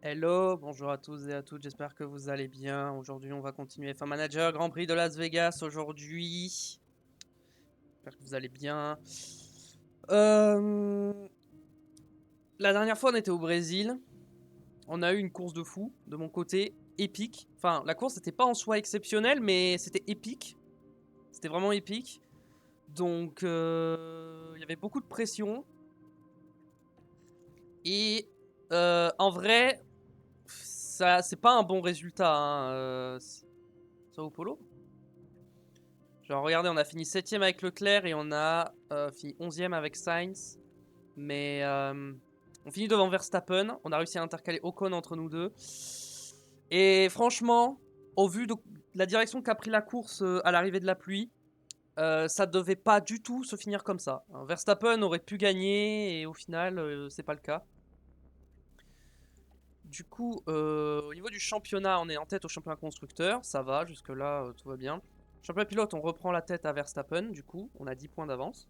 Hello, bonjour à tous et à toutes, j'espère que vous allez bien. Aujourd'hui, on va continuer F1 Manager, Grand Prix de Las Vegas aujourd'hui. J'espère que vous allez bien. La dernière fois, on était au Brésil. On a eu une course de fou, de mon côté, épique. Enfin, la course n'était pas en soi exceptionnelle, mais c'était épique. C'était vraiment épique. Donc, il y avait beaucoup de pression. Et en vrai, ça, c'est pas un bon résultat. Sao Paulo. Genre, regardez, on a fini 7ème avec Leclerc et on a fini 11ème avec Sainz. Mais on finit devant Verstappen. On a réussi à intercaler Ocon entre nous deux. Et franchement, au vu de la direction qu'a pris la course à l'arrivée de la pluie, ça devait pas du tout se finir comme ça. Verstappen aurait pu gagner et au final, c'est pas le cas. Du coup, au niveau du championnat, on est en tête au championnat constructeur. Ça va, jusque-là, tout va bien. Championnat pilote, on reprend la tête à Verstappen, du coup. On a 10 points d'avance.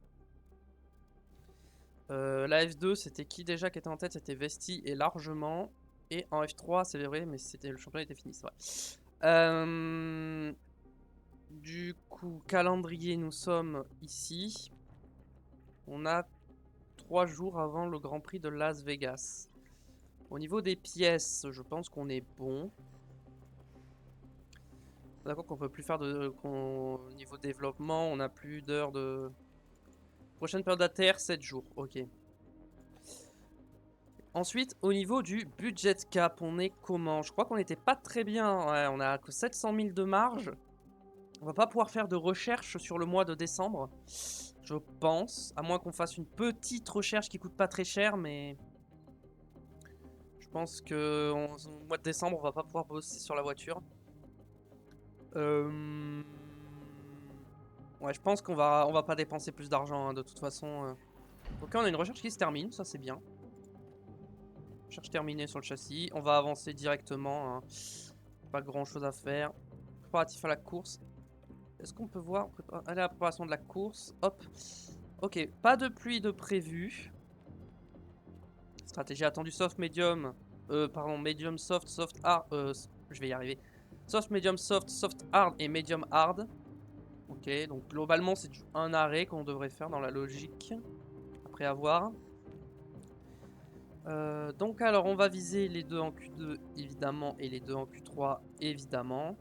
La F2, c'était qui déjà qui était en tête? C'était Vesti et largement. Et en F3, c'est vrai, mais c'était le championnat était fini, c'est vrai. Du coup, calendrier, nous sommes ici. On a 3 jours avant le Grand Prix de Las Vegas. Au niveau des pièces, je pense qu'on est bon. D'accord qu'on peut plus faire de... Au niveau développement, on a plus d'heures de... Prochaine période à terre, 7 jours, ok. Ensuite, au niveau du budget cap, on est comment? Je crois qu'on n'était pas très bien. Ouais, on a que 700 000 de marge. On va pas pouvoir faire de recherche sur le mois de décembre. Je pense. À moins qu'on fasse une petite recherche qui coûte pas très cher, mais... Je pense que au mois de décembre, on va pas pouvoir bosser sur la voiture. Ouais, je pense qu'on va pas dépenser plus d'argent, hein, de toute façon. Ok, on a une recherche qui se termine, ça c'est bien. Recherche terminée sur le châssis. On va avancer directement, hein. Pas grand chose à faire. Préparatif à la course. Est-ce qu'on peut voir Allez, la préparation de la course. Hop. Ok, pas de pluie de prévu. Stratégie attendue soft, medium. Pardon, medium, soft, soft, hard. Je vais y arriver. Soft, medium, soft, soft, hard et medium hard. Ok, donc globalement, c'est un arrêt qu'on devrait faire dans la logique. Après avoir. Donc alors, on va viser les deux en Q2, évidemment, et les deux en Q3, évidemment.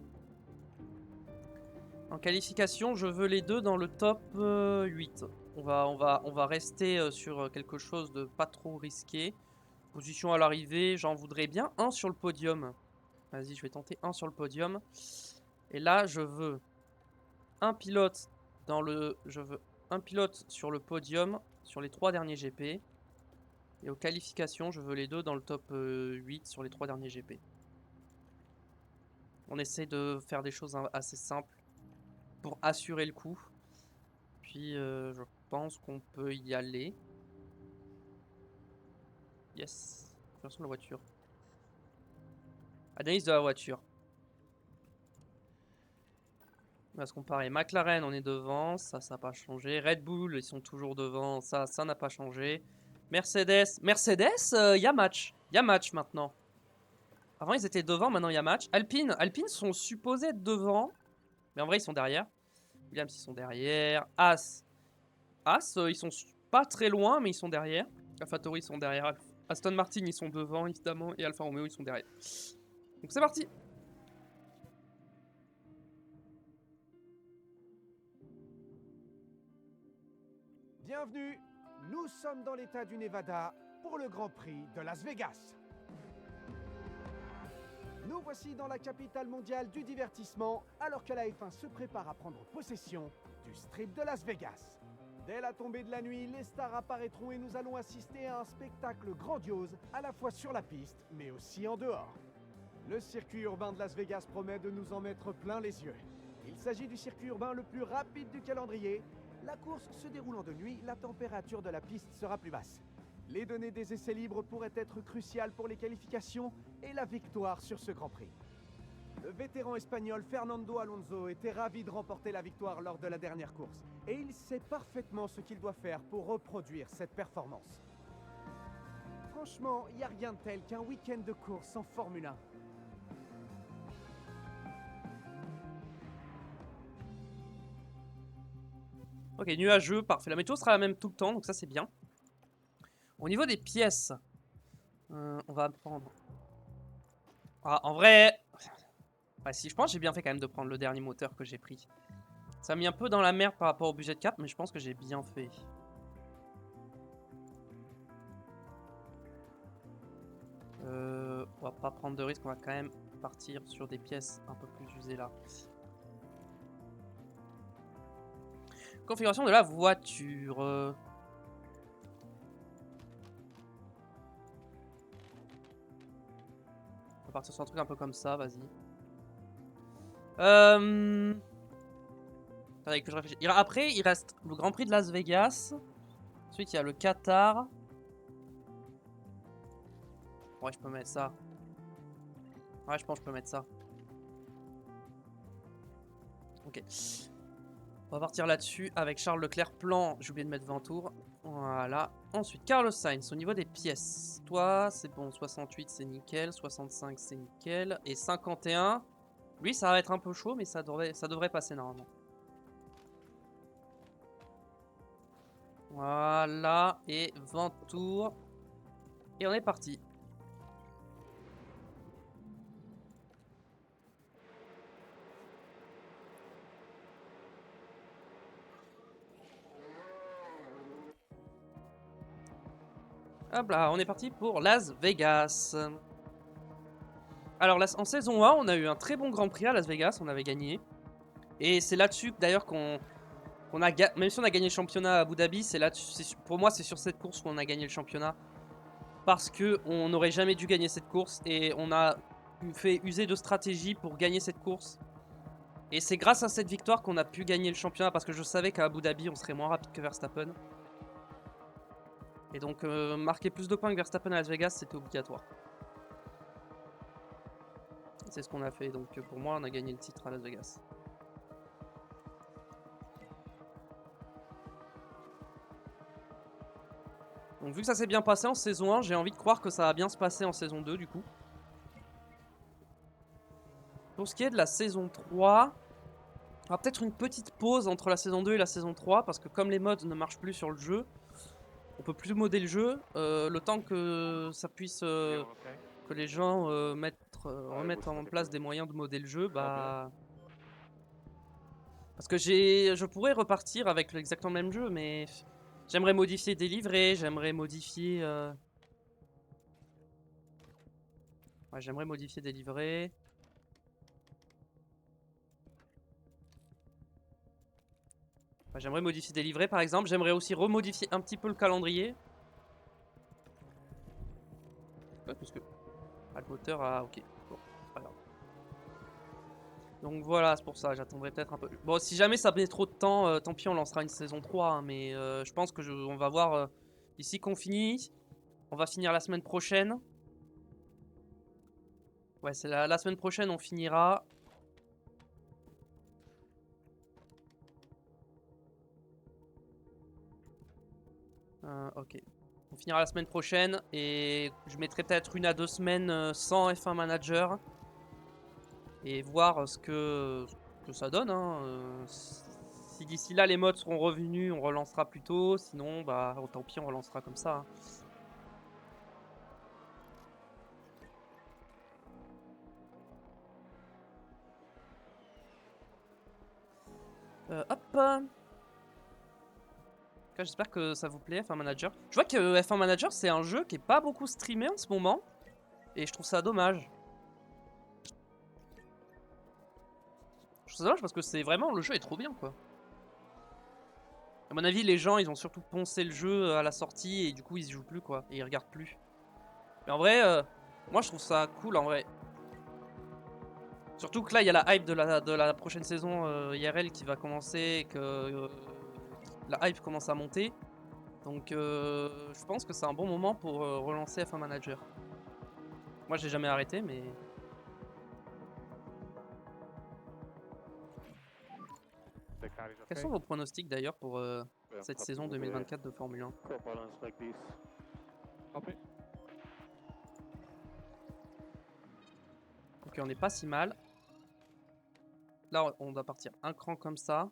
En qualification, je veux les deux dans le top 8. On va rester sur quelque chose de pas trop risqué. Position à l'arrivée, j'en voudrais bien un sur le podium. Vas-y, je vais tenter un sur le podium. Et là, je veux un pilote je veux un pilote sur le podium sur les 3 derniers GP. Et aux qualifications, je veux les deux dans le top 8 sur les 3 derniers GP. On essaie de faire des choses assez simples pour assurer le coup. Puis je pense qu'on peut y aller. Yes. Conversion de la voiture. Analyse de la voiture. On va se comparer. McLaren, on est devant. Ça n'a pas changé. Red Bull, ils sont toujours devant. Ça n'a pas changé. Mercedes. Mercedes, y a match. Y a match maintenant. Avant, ils étaient devant. Maintenant, il y a match. Alpine. Alpine sont supposés être devant. Mais en vrai, ils sont derrière. Williams, ils sont derrière. As. As, ils sont pas très loin, mais ils sont derrière. AlphaTauri, ils sont derrière. Aston Martin, ils sont devant, évidemment. Et Alfa Romeo, ils sont derrière. Donc c'est parti. Bienvenue, nous sommes dans l'état du Nevada pour le Grand Prix de Las Vegas. Nous voici dans la capitale mondiale du divertissement alors que la F1 se prépare à prendre possession du Strip de Las Vegas. Dès la tombée de la nuit, les stars apparaîtront et nous allons assister à un spectacle grandiose à la fois sur la piste mais aussi en dehors. Le circuit urbain de Las Vegas promet de nous en mettre plein les yeux. Il s'agit du circuit urbain le plus rapide du calendrier. La course se déroulant de nuit, la température de la piste sera plus basse. Les données des essais libres pourraient être cruciales pour les qualifications et la victoire sur ce Grand Prix. Le vétéran espagnol Fernando Alonso était ravi de remporter la victoire lors de la dernière course. Et il sait parfaitement ce qu'il doit faire pour reproduire cette performance. Franchement, il n'y a rien de tel qu'un week-end de course en Formule 1. Ok, nuageux, parfait. La météo sera la même tout le temps, donc ça c'est bien. Au niveau des pièces, on va prendre... Ah, en vrai... Ouais, si, je pense que j'ai bien fait quand même de prendre le dernier moteur que j'ai pris. Ça m'a mis un peu dans la merde par rapport au budget de cap, mais je pense que j'ai bien fait. On va pas prendre de risque, on va quand même partir sur des pièces un peu plus usées là. Configuration de la voiture. On va partir sur un truc un peu comme ça, vas-y. Attendez que je réfléchisse. Après, il reste le Grand Prix de Las Vegas. Ensuite, il y a le Qatar. Ouais, je peux mettre ça. Ouais, je pense que je peux mettre ça. Ok. On va partir là-dessus avec Charles Leclerc. Plan, j'ai oublié de mettre 20 tours. Voilà. Ensuite, Carlos Sainz, au niveau des pièces. Toi, c'est bon. 68, c'est nickel. 65, c'est nickel. Et 51. Lui, ça va être un peu chaud, mais ça devrait passer normalement. Voilà. Et 20 tours. Et on est parti. Hop là, on est parti pour Las Vegas. Alors, en saison 1, on a eu un très bon Grand Prix à Las Vegas, on avait gagné. Et c'est là-dessus d'ailleurs qu'on a même si on a gagné le championnat à Abu Dhabi, c'est là-dessus, pour moi c'est sur cette course où on a gagné le championnat. Parce que on n'aurait jamais dû gagner cette course et on a fait user de stratégie pour gagner cette course. Et c'est grâce à cette victoire qu'on a pu gagner le championnat parce que je savais qu'à Abu Dhabi on serait moins rapide que Verstappen. Et donc marquer plus de points que Verstappen à Las Vegas c'était obligatoire. C'est ce qu'on a fait, donc pour moi on a gagné le titre à Las Vegas. Donc vu que ça s'est bien passé en saison 1, j'ai envie de croire que ça va bien se passer en saison 2 du coup. Pour ce qui est de la saison 3, on va peut-être une petite pause entre la saison 2 et la saison 3 parce que comme les mods ne marchent plus sur le jeu, on peut plus modder le jeu. Le temps que ça puisse, que les gens remettent en place des moyens de modder le jeu, bah... Parce que je pourrais repartir avec exactement le même jeu, mais j'aimerais modifier des livrets, j'aimerais modifier... Ouais, j'aimerais modifier des livrets. Ouais, j'aimerais modifier des livrets par exemple. J'aimerais aussi remodifier un petit peu le calendrier. Ouais, parce que... Ah, le moteur, ah ok. Bon, c'est pas grave. Donc voilà, c'est pour ça, j'attendrai peut-être un peu. Bon, si jamais ça met trop de temps, tant pis, on lancera une saison 3. Hein, mais je pense que on va voir ici qu'on finit. On va finir la semaine prochaine. Ouais, c'est la semaine prochaine, on finira. Ok. On finira la semaine prochaine et je mettrai peut-être 1 à 2 semaines sans F1 Manager. Et voir ce que ça donne. Hein. Si d'ici là les mods seront revenus, on relancera plus tôt. Sinon, bah tant pis, on relancera comme ça. Hein. Hop. J'espère que ça vous plaît, F1 Manager. Je vois que F1 Manager, c'est un jeu qui est pas beaucoup streamé en ce moment. Et je trouve ça dommage. Je trouve ça dommage parce que c'est vraiment... Le jeu est trop bien, quoi. À mon avis, les gens, ils ont surtout poncé le jeu à la sortie et du coup, ils y jouent plus, quoi. Et ils regardent plus. Mais en vrai, moi, je trouve ça cool, en vrai. Surtout que là, il y a la hype de la prochaine saison IRL qui va commencer et que la hype commence à monter. Donc, je pense que c'est un bon moment pour relancer F1 Manager. Moi, j'ai jamais arrêté, mais... Quels sont vos pronostics d'ailleurs pour cette saison 2024 de Formule 1? Ok, on n'est pas si mal. Là, on doit partir un cran comme ça.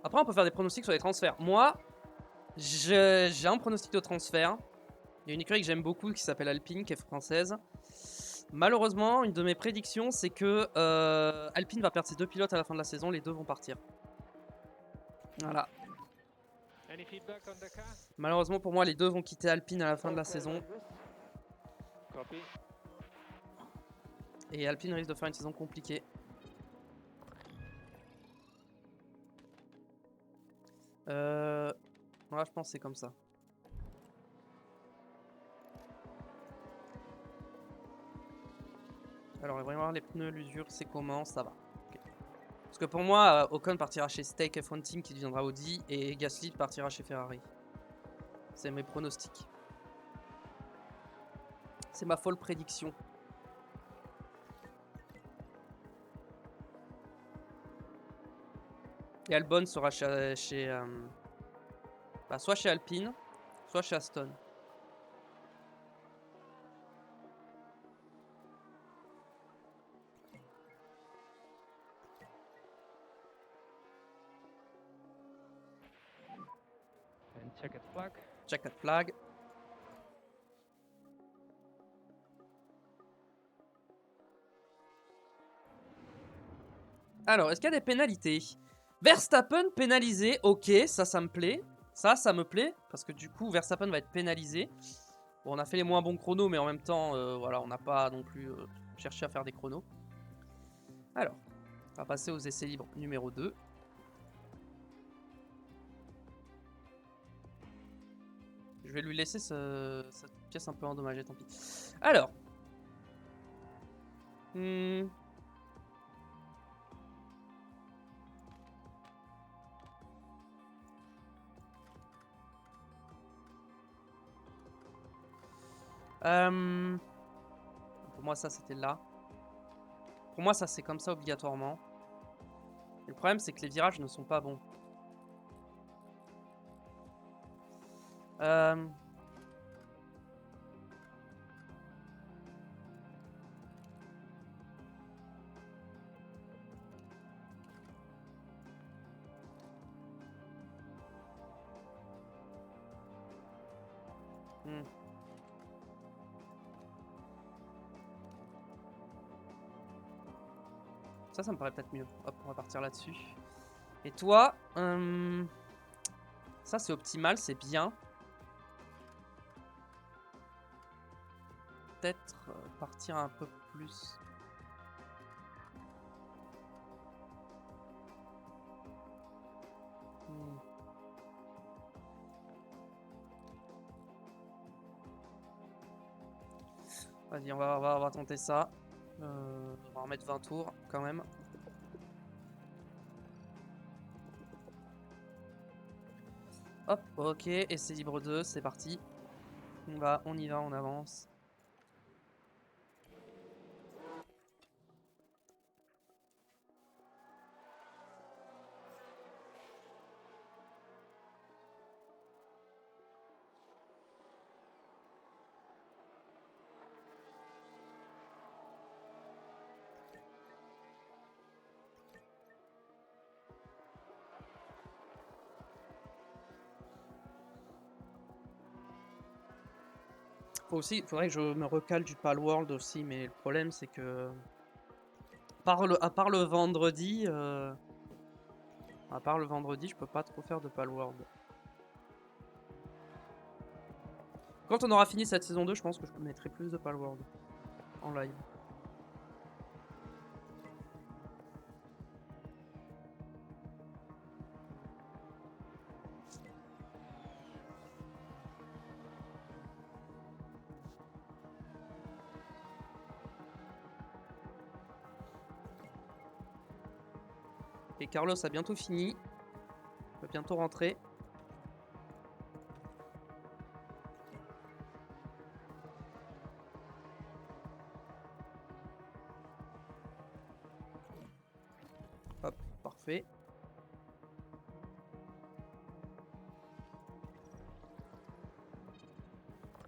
Après, on peut faire des pronostics sur les transferts. Moi, j'ai un pronostic de transfert. Il y a une écurie que j'aime beaucoup qui s'appelle Alpine, qui est française. Malheureusement, une de mes prédictions, c'est que Alpine va perdre ses 2 pilotes à la fin de la saison. Les 2 vont partir. Voilà. Malheureusement pour moi, les 2 vont quitter Alpine à la fin de la saison. Et Alpine risque de faire une saison compliquée. Voilà, je pense que c'est comme ça. Alors, voyons voir les pneus, l'usure, c'est comment, ça va. Okay. Parce que pour moi, Ocon partira chez Stake F1 Team qui deviendra Audi et Gasly partira chez Ferrari. C'est mes pronostics. C'est ma folle prédiction. Et Albon sera chez bah, soit chez Alpine, soit chez Aston. Checkered flag. Checkered flag. Alors, est-ce qu'il y a des pénalités? Verstappen pénalisé, ok, ça me plaît. Ça me plaît, parce que du coup, Verstappen va être pénalisé. Bon, on a fait les moins bons chronos, mais en même temps, voilà, on n'a pas non plus cherché à faire des chronos. Alors, on va passer aux essais libres numéro 2. Je vais lui laisser cette pièce un peu endommagée, tant pis. Alors. Pour moi, ça, c'était là. Pour moi, ça, c'est comme ça, obligatoirement. Et le problème, c'est que les virages ne sont pas bons. Ça me paraît peut-être mieux. Hop, on va partir là-dessus. Et toi, ça c'est optimal, c'est bien. Peut-être partir un peu plus. Vas-y, on va tenter ça. On va en mettre 20 tours quand même. Hop, ok, essai libre 2, c'est parti. On y va, on avance. Faudrait que je me recale du Palworld aussi, mais le problème c'est que à part le vendredi, je peux pas trop faire de Palworld. Quand on aura fini cette saison 2, je pense que je mettrai plus de Palworld en live. Et Carlos a bientôt fini. Il va bientôt rentrer. Hop, parfait.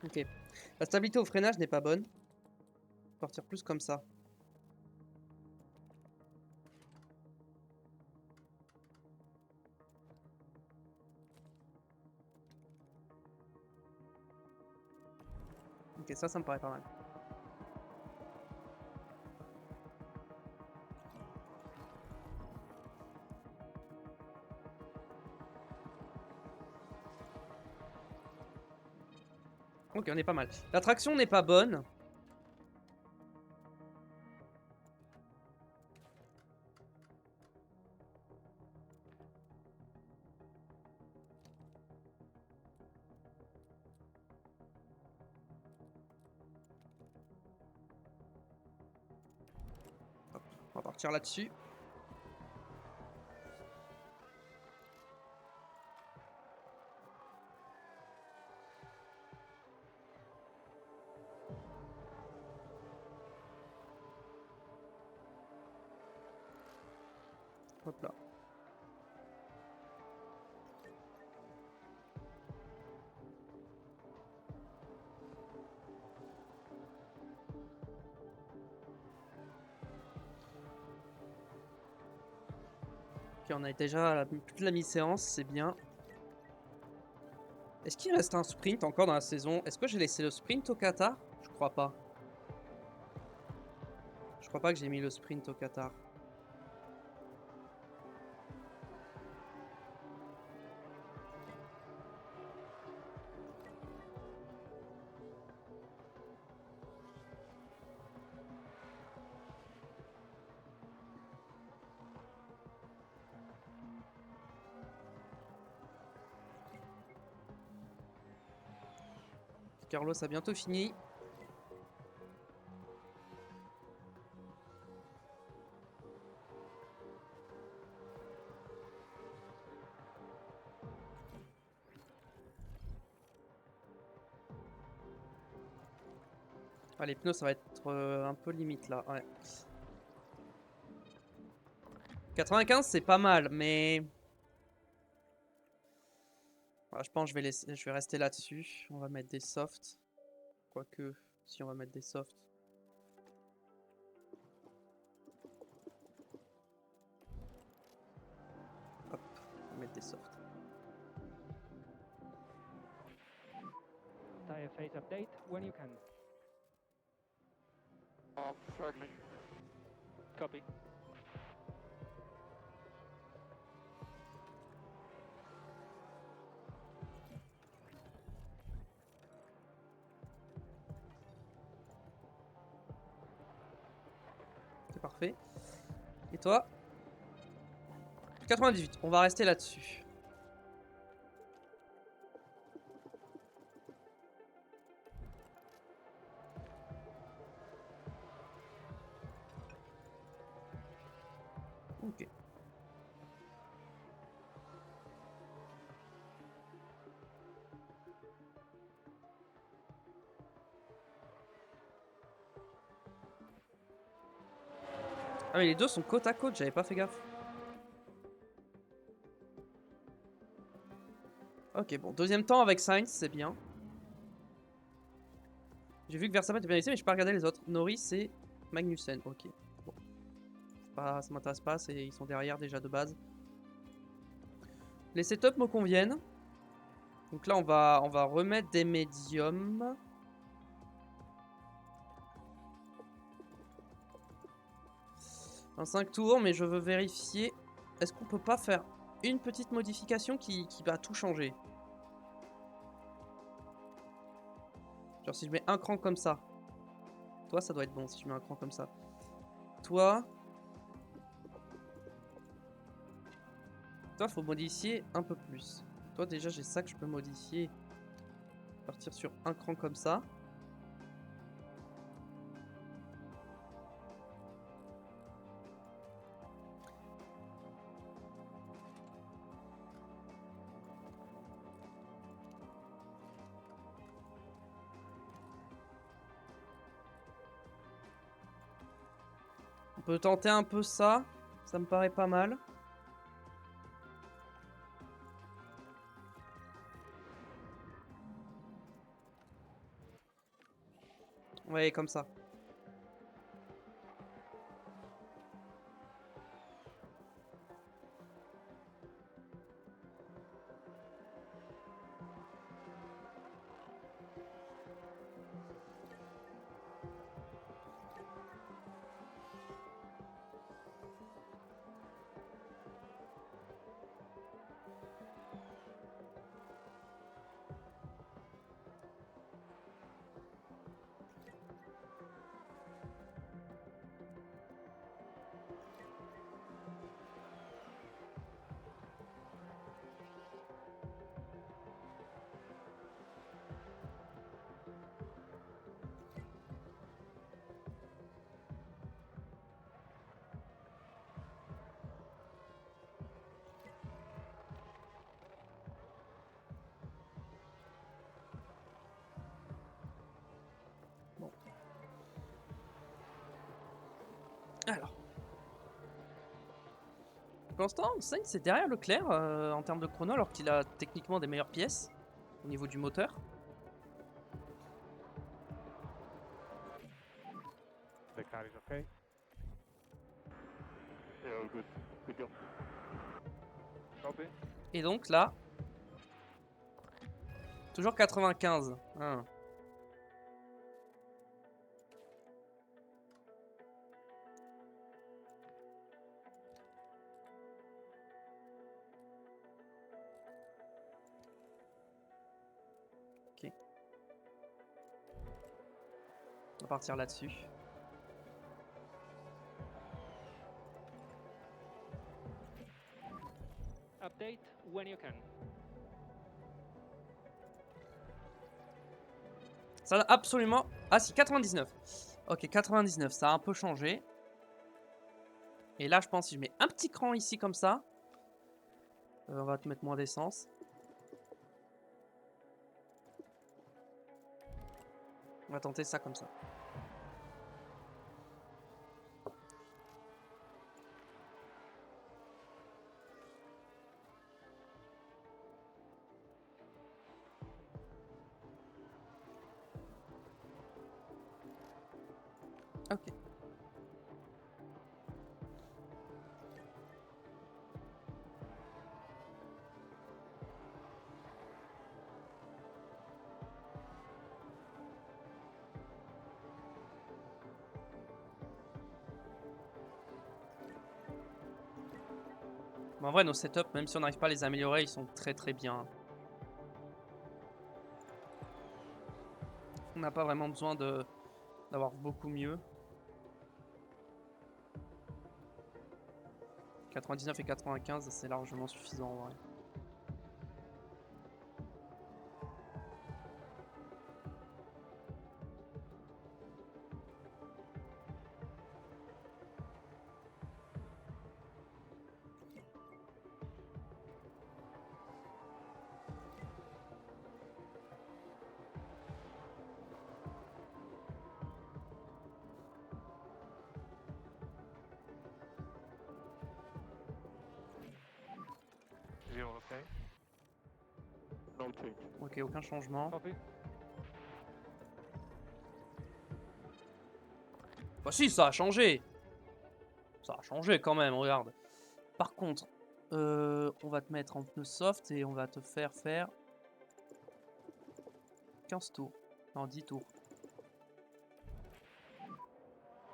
Ok. La stabilité au freinage n'est pas bonne. Partir plus comme ça. Ok, ça me paraît pas mal. Ok, on est pas mal. La traction n'est pas bonne. Hop, on va partir là-dessus. Hop là. Ok, on a déjà toute la mi-séance, c'est bien. Est-ce qu'il reste un sprint encore dans la saison? Est-ce que j'ai laissé le sprint au Qatar? Je crois pas. Je crois pas que j'ai mis le sprint au Qatar. Carlos a bientôt fini. Ah, les pneus, ça va être un peu limite là. Ouais. 95, c'est pas mal, mais voilà, je pense que je vais rester là-dessus. On va mettre des softs. Quoique, si on va mettre des softs. Hop, on va mettre des softs. Tire phase update when you can. Shortly. Copy. C'est parfait. Et toi? 98, on va rester là-dessus. Ok. Ah mais les deux sont côte à côte, j'avais pas fait gaffe. Ok, bon, deuxième temps avec Sainz, c'est bien. J'ai vu que Verstappen était bien ici, mais je peux pas regarder les autres. Norris et Magnussen, ok. Bon. Ça m'intéresse pas, ils sont derrière déjà de base. Les setups me conviennent. Donc là, on va remettre des médiums. Un 5 tours, mais je veux vérifier. Est-ce qu'on peut pas faire une petite modification qui va tout changer? Genre si je mets un cran comme ça. Toi, ça doit être bon si je mets un cran comme ça. Toi, faut modifier un peu plus. Toi, déjà, j'ai ça que je peux modifier. Partir sur un cran comme ça. On peut tenter un peu ça. Ça me paraît pas mal. Ouais, comme ça. Bon. Alors. Pour l'instant, Sainz c'est derrière Leclerc en termes de chrono, alors qu'il a techniquement des meilleures pièces au niveau du moteur. The car is okay. Yeah, all good. Good go. Copy. Et donc là, toujours 95. Hein. Ok. On va partir là-dessus. Update when you can. Ça n'a absolument... Ah si, 99. Ok, 99, ça a un peu changé. Et là, je pense que si je mets un petit cran ici comme ça, on va te mettre moins d'essence. On va tenter ça comme ça. Ok. Mais en vrai, nos setups, même si on n'arrive pas à les améliorer, ils sont très très bien. On n'a pas vraiment besoin d'avoir beaucoup mieux. 99 et 95, c'est largement suffisant en vrai. Zero okay. No change. Ok, aucun changement. Copy. Bah si, ça a changé. Ça a changé quand même, regarde. Par contre, on va te mettre en pneu soft et on va te faire 15 tours. Non, 10 tours.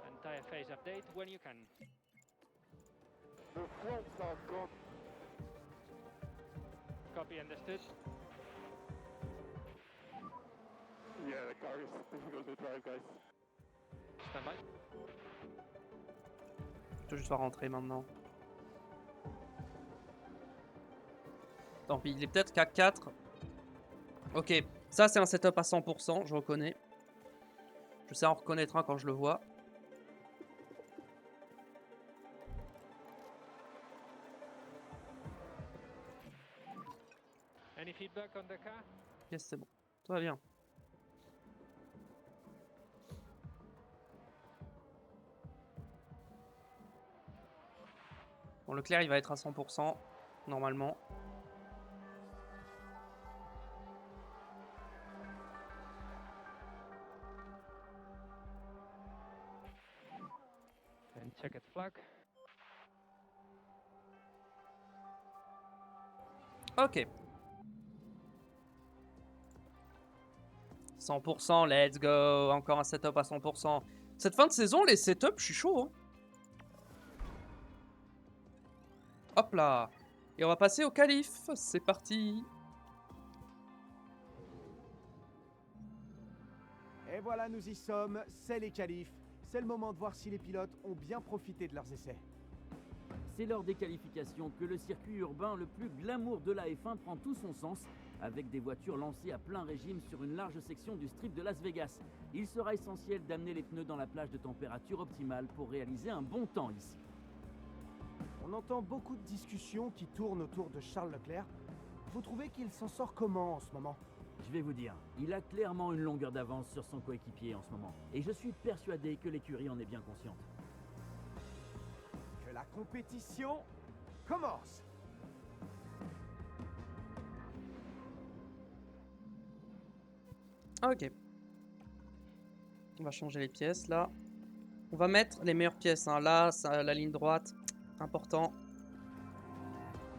Entire phase update when you can. The fronts are gone. Copy, understood. Yeah, the car is difficult to drive, guys. Stand by. Je dois juste faire rentrer maintenant. Tant pis, il est peut-être qu'à 4. Ok, ça c'est un setup à 100%, je reconnais. Je sais en reconnaître un quand je le vois. Any feedback on the car? Yes, c'est bon. Tout va bien. Bon, Leclerc il va être à 100% normalement. Checkered flag. Ok. 100%, let's go. Encore un setup à 100%. Cette fin de saison, les setups, je suis chaud. Hein. Hop là. Et on va passer au calife. C'est parti. Et voilà, nous y sommes, c'est les qualifs. C'est le moment de voir si les pilotes ont bien profité de leurs essais. C'est lors des qualifications que le circuit urbain le plus glamour de la F1 prend tout son sens, avec des voitures lancées à plein régime sur une large section du strip de Las Vegas. Il sera essentiel d'amener les pneus dans la plage de température optimale pour réaliser un bon temps ici. On entend beaucoup de discussions qui tournent autour de Charles Leclerc. Vous trouvez qu'il s'en sort comment en ce moment? Je vais vous dire, il a clairement une longueur d'avance sur son coéquipier en ce moment, et je suis persuadé que l'écurie en est bien consciente. Que la compétition commence. Ok. On va changer les pièces là. On va mettre les meilleures pièces. Hein. Là, ça, la ligne droite, important.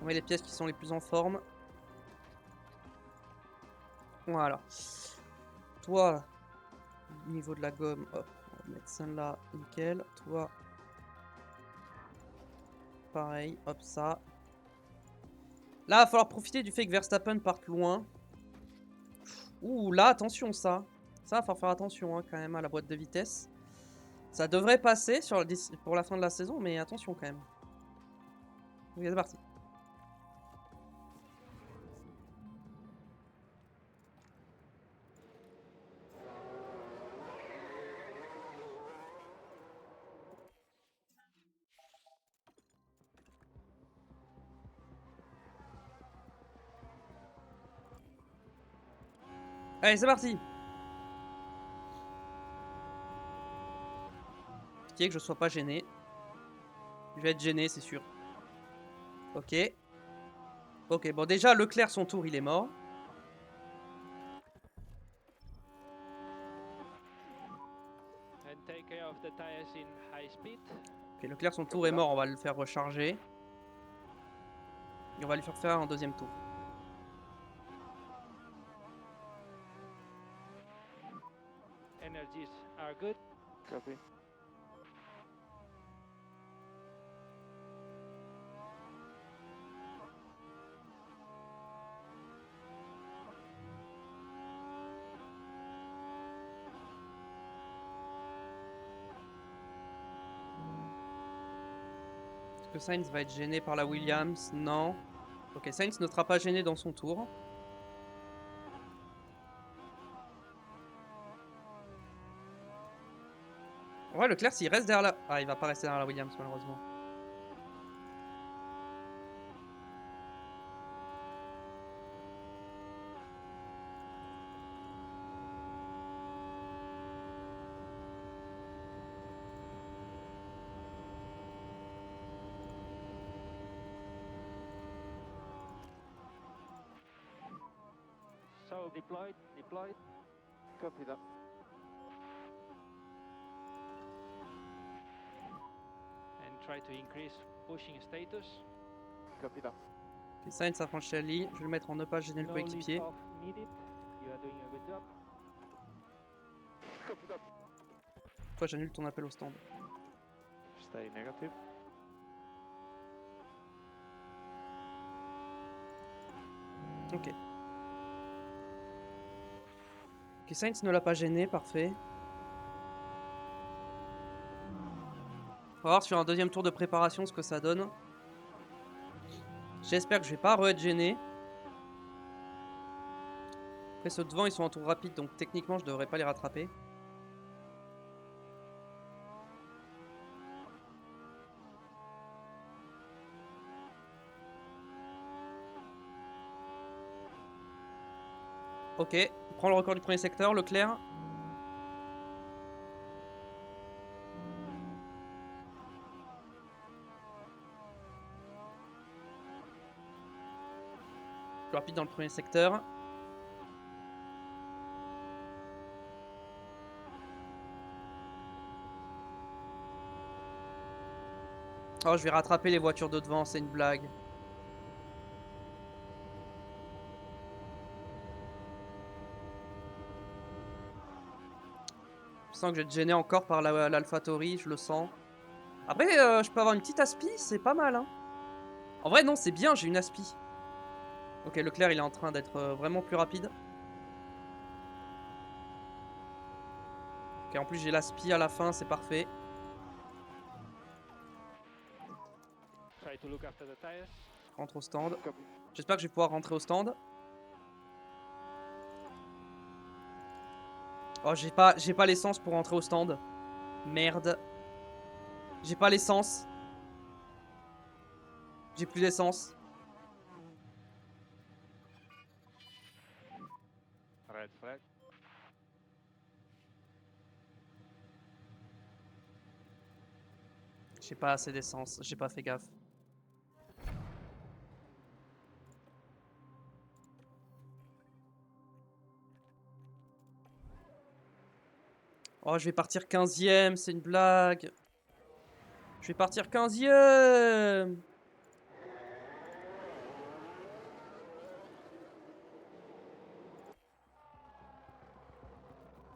On met les pièces qui sont les plus en forme. Voilà. Toi, niveau de la gomme, hop, on va mettre celle-là, nickel. Toi, pareil, hop, ça. Là, il va falloir profiter du fait que Verstappen parte loin. Ouh, là, attention, ça. Ça, il va falloir faire attention hein, quand même à la boîte de vitesse. Ça devrait passer pour la fin de la saison, mais attention quand même. Ok, c'est parti. Allez, c'est parti. Que je sois pas gêné. Je vais être gêné, c'est sûr. Ok. Ok, bon déjà, Leclerc, son tour, il est mort. And take care of the tires in high speed. Ok, Leclerc, son tour est mort, on va le faire recharger. Et on va lui faire un deuxième tour. Energies are good. Copy. Est-ce que Sainz va être gêné par la Williams? Non. Ok, Sainz ne sera pas gêné dans son tour. Ouais, Leclerc, s'il reste derrière la... Ah, il va pas rester derrière la Williams, malheureusement. So deployed. Copy that. And try to increase pushing status. Copy that. Ok, Sainz a franchi la ligne. Je vais le mettre en ne pas gêner le No coéquipier. lift off needed. You are doing a good job. Copy that. Toi, j'annule ton appel au stand. Stay negative. Ok. Ok, Sainz ne l'a pas gêné, parfait. On va voir sur un deuxième tour de préparation ce que ça donne. J'espère que je vais pas re-être gêné. Après ceux devant ils sont en tour rapide donc techniquement je devrais pas les rattraper. Ok, on prend le record du premier secteur, Leclerc. Plus rapide dans le premier secteur. Oh, je vais rattraper les voitures de devant, c'est une blague. Je sens que je vais être gêné encore par l'AlphaTauri, je le sens. Après, je peux avoir une petite aspi, c'est pas mal, hein. En vrai, non, c'est bien, j'ai une aspi. Ok, Leclerc, il est en train d'être vraiment plus rapide. Ok, en plus, j'ai l'aspi à la fin, c'est parfait. Try to look after the tires. Rentre au stand. J'espère que je vais pouvoir rentrer au stand. Oh, j'ai pas l'essence pour rentrer au stand. Merde. J'ai pas l'essence. J'ai plus d'essence. Red flag. J'ai pas assez d'essence, j'ai pas fait gaffe. Oh, je vais partir 15ème, c'est une blague. Je vais partir 15ème.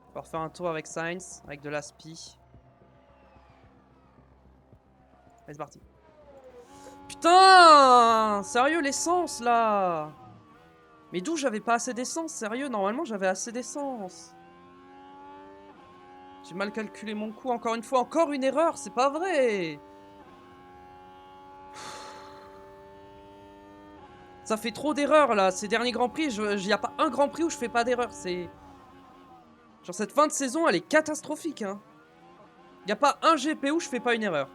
On va refaire un tour avec Sainz, avec de l'aspi. Allez, c'est parti. Putain! Sérieux, l'essence, là! Mais d'où j'avais pas assez d'essence? Sérieux, normalement, j'avais assez d'essence. J'ai mal calculé mon coup, encore une fois. Encore une erreur, c'est pas vrai! Ça fait trop d'erreurs, là. Ces derniers Grands Prix, il n'y a pas un Grand Prix où je fais pas d'erreur. C'est... Genre, cette fin de saison, elle est catastrophique, hein. Il n'y a pas un GP où je fais pas une erreur.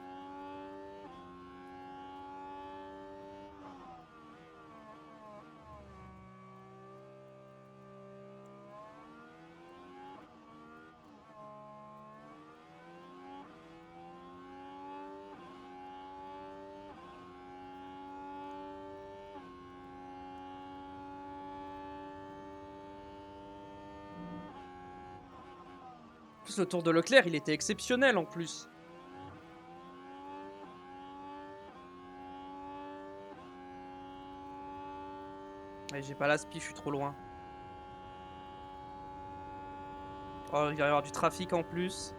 En plus, le tour de Leclerc, il était exceptionnel, en plus. Ouais, j'ai pas l'aspi, je suis trop loin. Oh, il va y avoir du trafic en plus.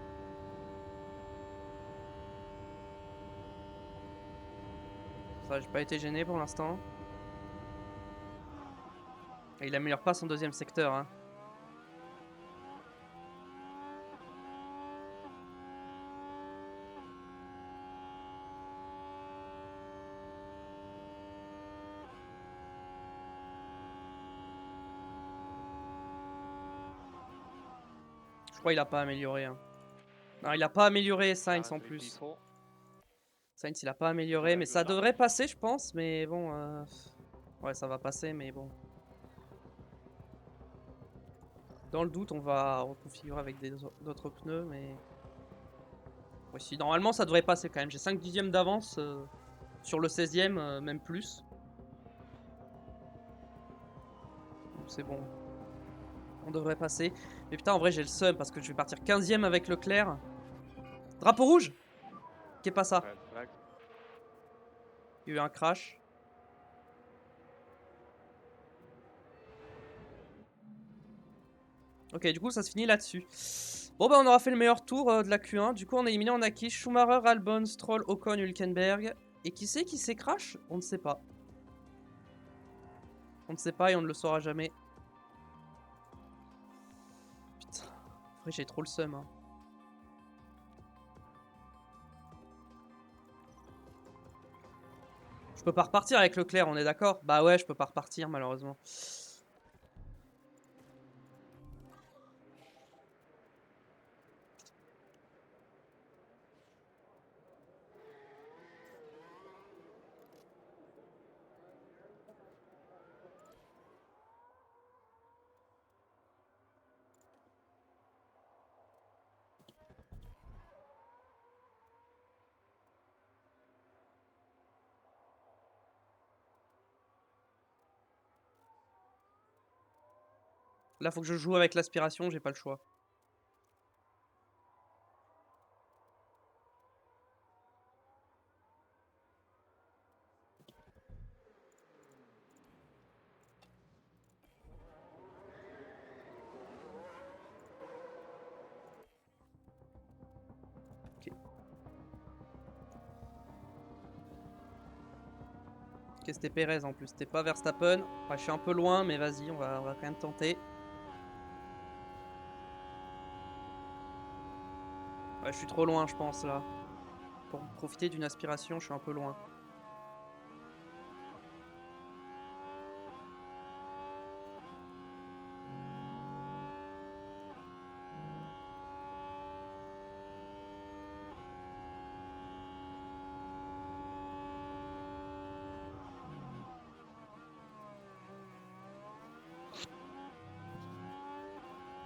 Ça, j'ai pas été gêné pour l'instant. Et il améliore pas son deuxième secteur, hein. Je crois qu'il a pas amélioré, hein. Non, il a pas amélioré Sainz en plus. Sainz, il a pas amélioré, mais ça devrait passer, je pense. Mais bon, ouais, ça va passer, mais bon. Dans le doute, on va reconfigurer avec d'autres pneus, mais... Ouais, si, normalement, ça devrait passer quand même. J'ai 5 dixièmes d'avance sur le 16ème, même plus. C'est bon. On devrait passer. Mais putain, en vrai, j'ai le seum parce que je vais partir 15ème avec Leclerc. Drapeau rouge? Qu'est pas ça? Red flag. Il y a eu un crash. Ok, du coup, ça se finit là-dessus. Bon, bah, on aura fait le meilleur tour de la Q1. Du coup, on a éliminé, on a qui? Schumacher, Albon, Stroll, Ocon, Hülkenberg. Et qui c'est qui s'est crash? On ne sait pas. On ne sait pas et on ne le saura jamais. Putain. Après, j'ai trop le seum, hein. Je peux pas repartir avec Leclerc, on est d'accord? Bah ouais, je peux pas repartir, malheureusement. Là, faut que je joue avec l'aspiration, j'ai pas le choix. Ok, c'était Perez en plus, c'était pas Verstappen. Enfin, je suis un peu loin, mais vas-y, on va quand même tenter. Ouais, je suis trop loin, je pense, là. Pour profiter d'une aspiration, je suis un peu loin.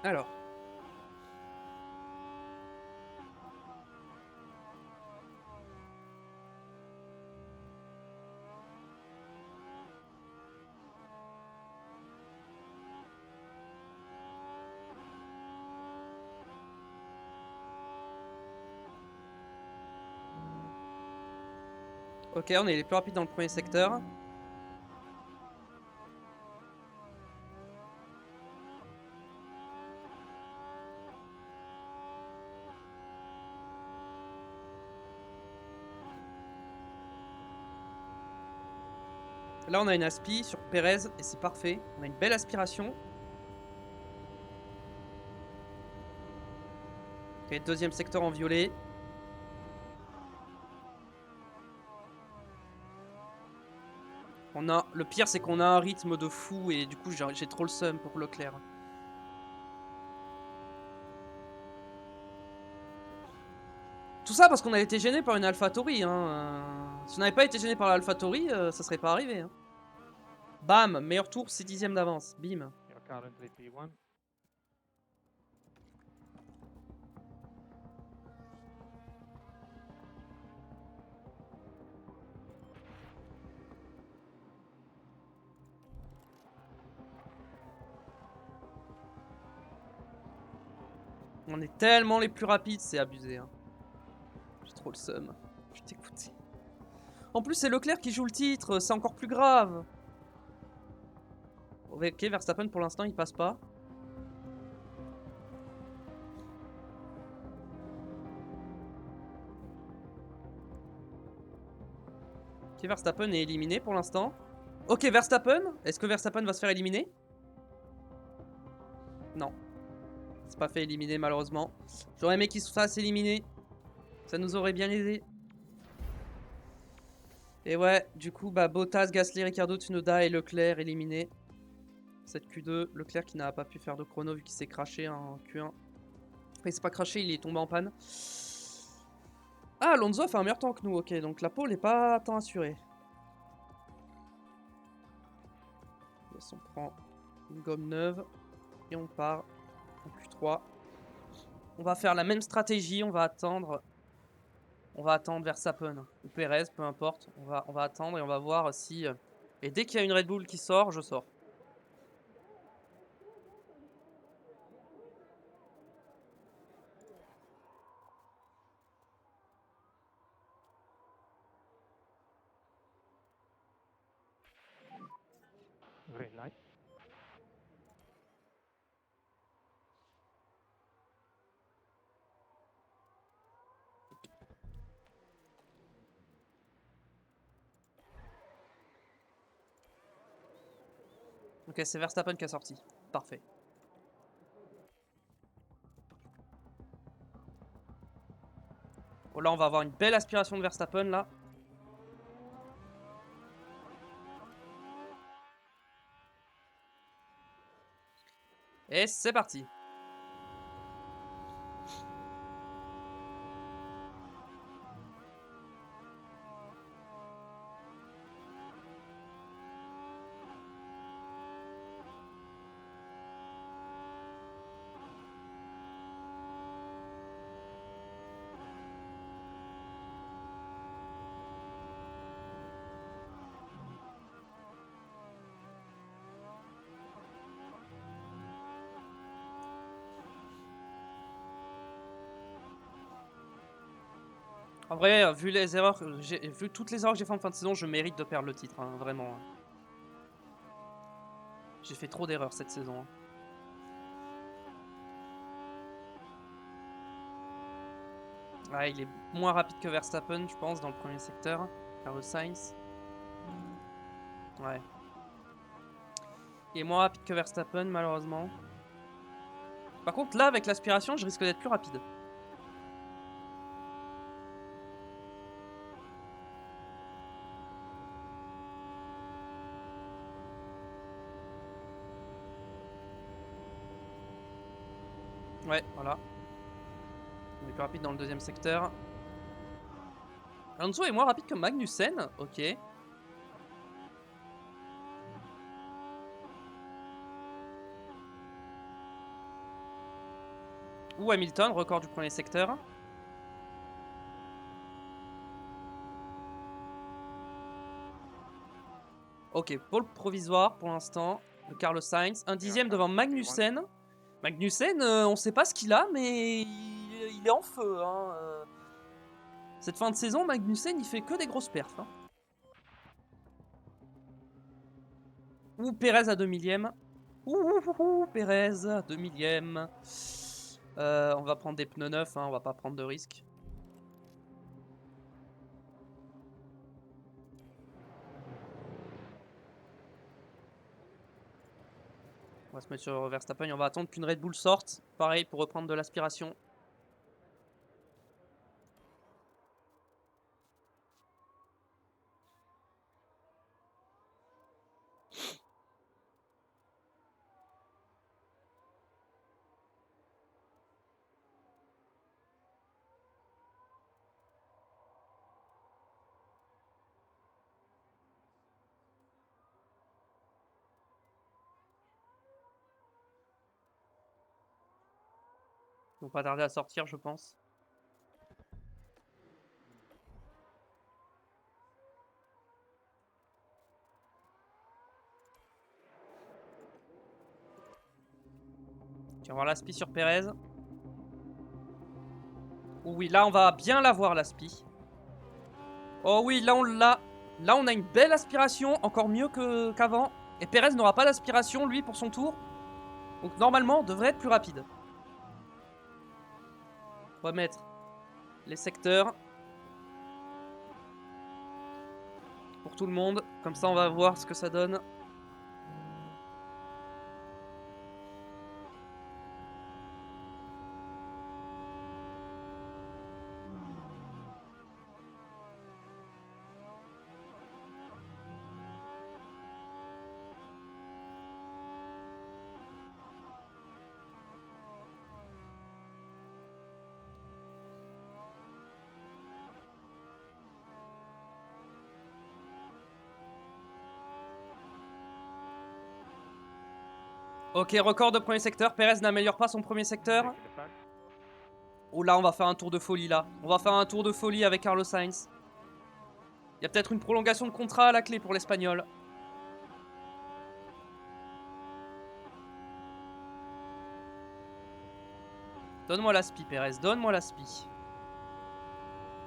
Alors. Ok, on est les plus rapides dans le premier secteur. Là, on a une aspi sur Perez et c'est parfait. On a une belle aspiration. Ok, deuxième secteur en violet. Le pire, c'est qu'on a un rythme de fou et du coup, j'ai trop le seum pour Leclerc. Tout ça parce qu'on a été gêné par une AlphaTauri. Si on n'avait pas été gêné par l'AlphaTauri, ça serait pas arrivé. Hein. Bam, meilleur tour, 6 dixièmes d'avance. Bim. You're currently P1. On est tellement les plus rapides, c'est abusé. Hein. J'ai trop le seum. Je t'écoute. En plus, c'est Leclerc qui joue le titre, c'est encore plus grave. Ok, Verstappen pour l'instant il passe pas. Ok, Verstappen est éliminé pour l'instant. Ok, Verstappen. Est-ce que Verstappen va se faire éliminer? Non. C'est pas fait éliminer malheureusement. J'aurais aimé qu'il se fasse éliminer. Ça nous aurait bien aidé. Et ouais, du coup, bah, Bottas, Gasly, Ricciardo, Tsunoda et Leclerc éliminés. Cette Q2, Leclerc qui n'a pas pu faire de chrono vu qu'il s'est craché en Q1. Enfin, il s'est pas craché, il est tombé en panne. Ah, Alonso a fait un meilleur temps que nous, ok, donc la pole n'est pas tant assurée. Yes, on prend une gomme neuve et on part en Q3. On va faire la même stratégie, on va attendre Verstappen ou Perez, peu importe. On va attendre et on va voir si... Et dès qu'il y a une Red Bull qui sort, je sors. Green light. Ok, c'est Verstappen qui a sorti. Parfait. Bon, là, on va avoir une belle aspiration de Verstappen, là. Et c'est parti. En vrai, vu les erreurs, vu toutes les erreurs que j'ai fait en fin de saison, je mérite de perdre le titre, hein, vraiment. J'ai fait trop d'erreurs cette saison. Hein. Ouais, il est moins rapide que Verstappen, je pense, dans le premier secteur. Carlos Sainz. Ouais. Il est moins rapide que Verstappen, malheureusement. Par contre, là, avec l'aspiration, je risque d'être plus rapide. Ouais, voilà. On est plus rapide dans le deuxième secteur. Alonso est moins rapide que Magnussen. Ok. Ou Hamilton, record du premier secteur. Ok, pole provisoire pour l'instant de Carlos Sainz. Un dixième devant Magnussen. Magnussen, on sait pas ce qu'il a, mais il est en feu. Hein. Cette fin de saison, Magnussen, il fait que des grosses perfs. Hein. Ou Perez à 2 millièmes. Ouh, Perez à 2 millièmes. On va prendre des pneus neufs, hein, on va pas prendre de risques. On va se mettre sur Verstappen et on va attendre qu'une Red Bull sorte. Pareil pour reprendre de l'aspiration. Ils vont pas tarder à sortir, je pense. On va voir l'aspi sur Perez. Oh oui, là on va bien l'avoir l'aspi. Oh oui, là on l'a. Là on a une belle aspiration, encore mieux qu'avant. Et Perez n'aura pas d'aspiration lui pour son tour. Donc normalement on devrait être plus rapide. On va mettre les secteurs. Pour tout le monde. Comme ça on va voir ce que ça donne. Ok, record de premier secteur. Perez n'améliore pas son premier secteur. Oh là, on va faire un tour de folie là. On va faire un tour de folie avec Carlos Sainz. Il y a peut-être une prolongation de contrat à la clé pour l'Espagnol. Donne-moi l'aspi, Perez. Donne-moi l'aspi.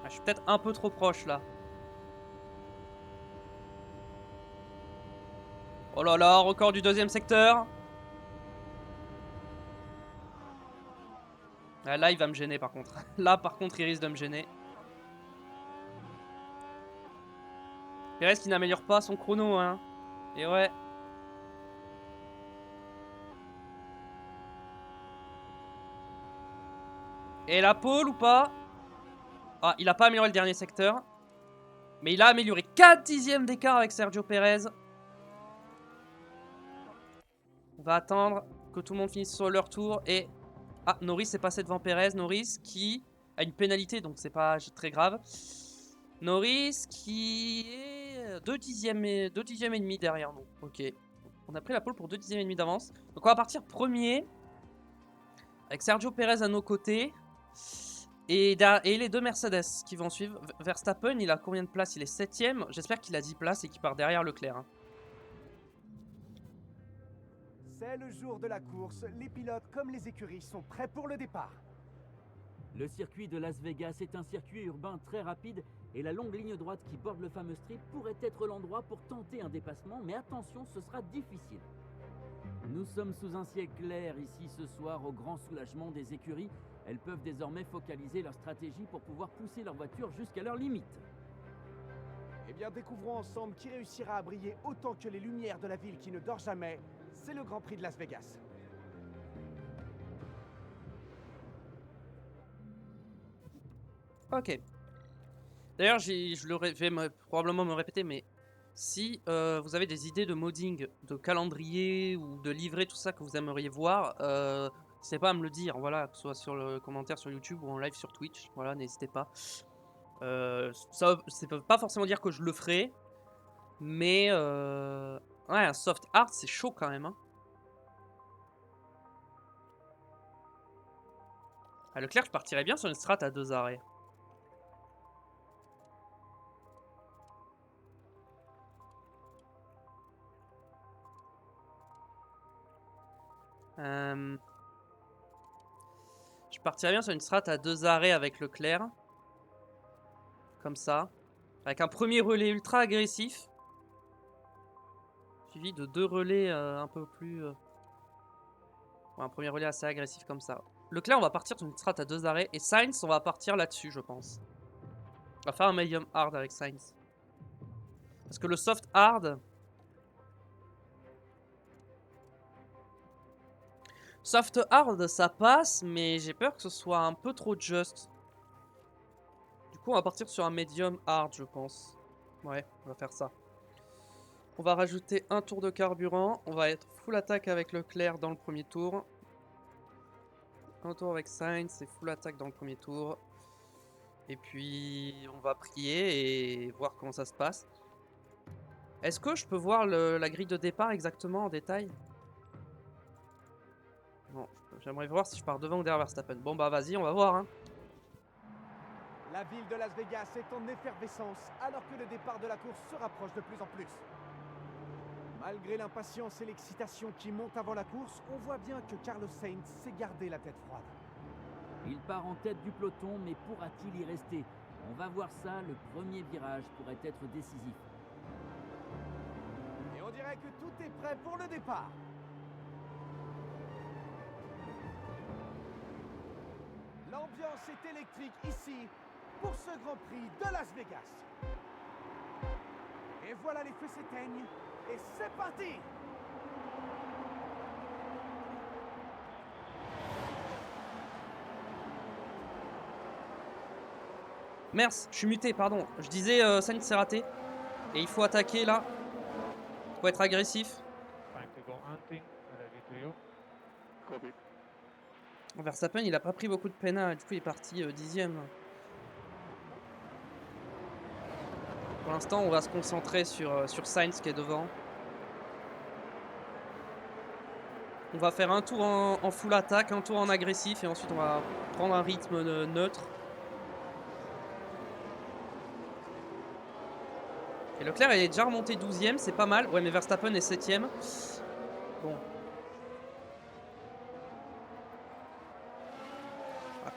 Ah, je suis peut-être un peu trop proche là. Oh là là, record du deuxième secteur. Ah, là, il va me gêner par contre. Là, par contre, il risque de me gêner. Perez qui n'améliore pas son chrono, hein. Et ouais. Et la pole ou pas? Ah, il a pas amélioré le dernier secteur. Mais il a amélioré 4 dixièmes d'écart avec Sergio Perez. On va attendre que tout le monde finisse sur leur tour. Et... Ah, Norris est passé devant Perez. Norris qui a une pénalité, donc c'est pas très grave. Norris qui est 2 dixièmes et demi derrière nous. Ok. On a pris la pole pour 2 dixièmes et demi d'avance. Donc on va partir premier. Avec Sergio Perez à nos côtés. Et les deux Mercedes qui vont suivre. Verstappen, il a combien de places? Il est 7ème. J'espère qu'il a 10 places et qu'il part derrière Leclerc. Hein. C'est le jour de la course. Les pilotes comme les écuries sont prêts pour le départ. Le circuit de Las Vegas est un circuit urbain très rapide et la longue ligne droite qui borde le fameux strip pourrait être l'endroit pour tenter un dépassement, mais attention, ce sera difficile. Nous sommes sous un ciel clair ici ce soir, au grand soulagement des écuries. Elles peuvent désormais focaliser leur stratégie pour pouvoir pousser leur voiture jusqu'à leur limite. Eh bien, découvrons ensemble qui réussira à briller autant que les lumières de la ville qui ne dort jamais. C'est le Grand Prix de Las Vegas. Ok. D'ailleurs, je vais probablement me répéter, mais si vous avez des idées de modding, de calendrier ou de livret, tout ça que vous aimeriez voir, n'hésitez pas à me le dire, voilà, que ce soit sur le commentaire sur YouTube ou en live sur Twitch, voilà, n'hésitez pas. Ça veut pas forcément dire que je le ferai, mais ouais, un soft art, c'est chaud quand même. Hein. À Leclerc, je partirais bien sur une strat à 2 arrêts. Je partirais bien sur une strat à 2 arrêts avec Leclerc. Comme ça. Avec un premier relais ultra agressif. Suivi de 2 relais un peu plus... ouais, un premier relais assez agressif comme ça. Leclerc, on va partir sur une strat à 2 arrêts. Et Sainz, on va partir là-dessus, je pense. On va faire un medium hard avec Sainz. Parce que le soft hard... Soft hard, ça passe, mais j'ai peur que ce soit un peu trop just. Du coup, on va partir sur un medium hard, je pense. Ouais, on va faire ça. On va rajouter un tour de carburant. On va être full attaque avec Leclerc dans le premier tour. Un tour avec Sainz et full attaque dans le premier tour. Et puis, on va prier et voir comment ça se passe. Est-ce que je peux voir la grille de départ exactement en détail? Non, j'aimerais voir si je pars devant ou derrière Verstappen. Bon bah vas-y, on va voir. Hein. La ville de Las Vegas est en effervescence alors que le départ de la course se rapproche de plus en plus. Malgré l'impatience et l'excitation qui montent avant la course, on voit bien que Carlos Sainz s'est gardé la tête froide. Il part en tête du peloton, mais pourra-t-il y rester? On va voir ça, le premier virage pourrait être décisif. Et on dirait que tout est prêt pour le départ. L'ambiance est électrique ici pour ce Grand Prix de Las Vegas. Et voilà, les feux s'éteignent et c'est parti! Merci, je suis muté, pardon. Je disais Sainz c'est raté. Et il faut attaquer là. Faut être agressif. Time to go hunting. Ready to you. Copy. Verstappen il a pas pris beaucoup de peine, du coup il est parti 10ème. Pour l'instant on va se concentrer sur Sainz qui est devant. On va faire un tour en full attaque, un tour en agressif et ensuite on va prendre un rythme neutre. Et Leclerc il est déjà remonté 12ème, c'est pas mal. Ouais mais Verstappen est 7ème. Bon.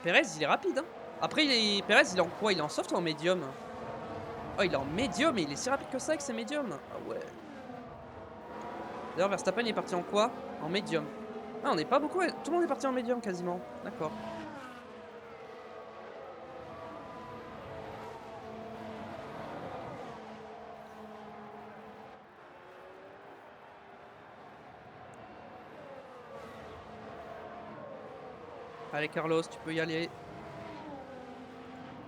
Perez il est rapide hein. Après Perez il est en quoi? Il est en soft ou en médium? Oh il est en médium et il est si rapide que ça avec ses médiums. Ah ouais. D'ailleurs Verstappen il est parti en quoi? En médium. Ah on n'est pas beaucoup, tout le monde est parti en médium quasiment. D'accord. Allez Carlos, tu peux y aller.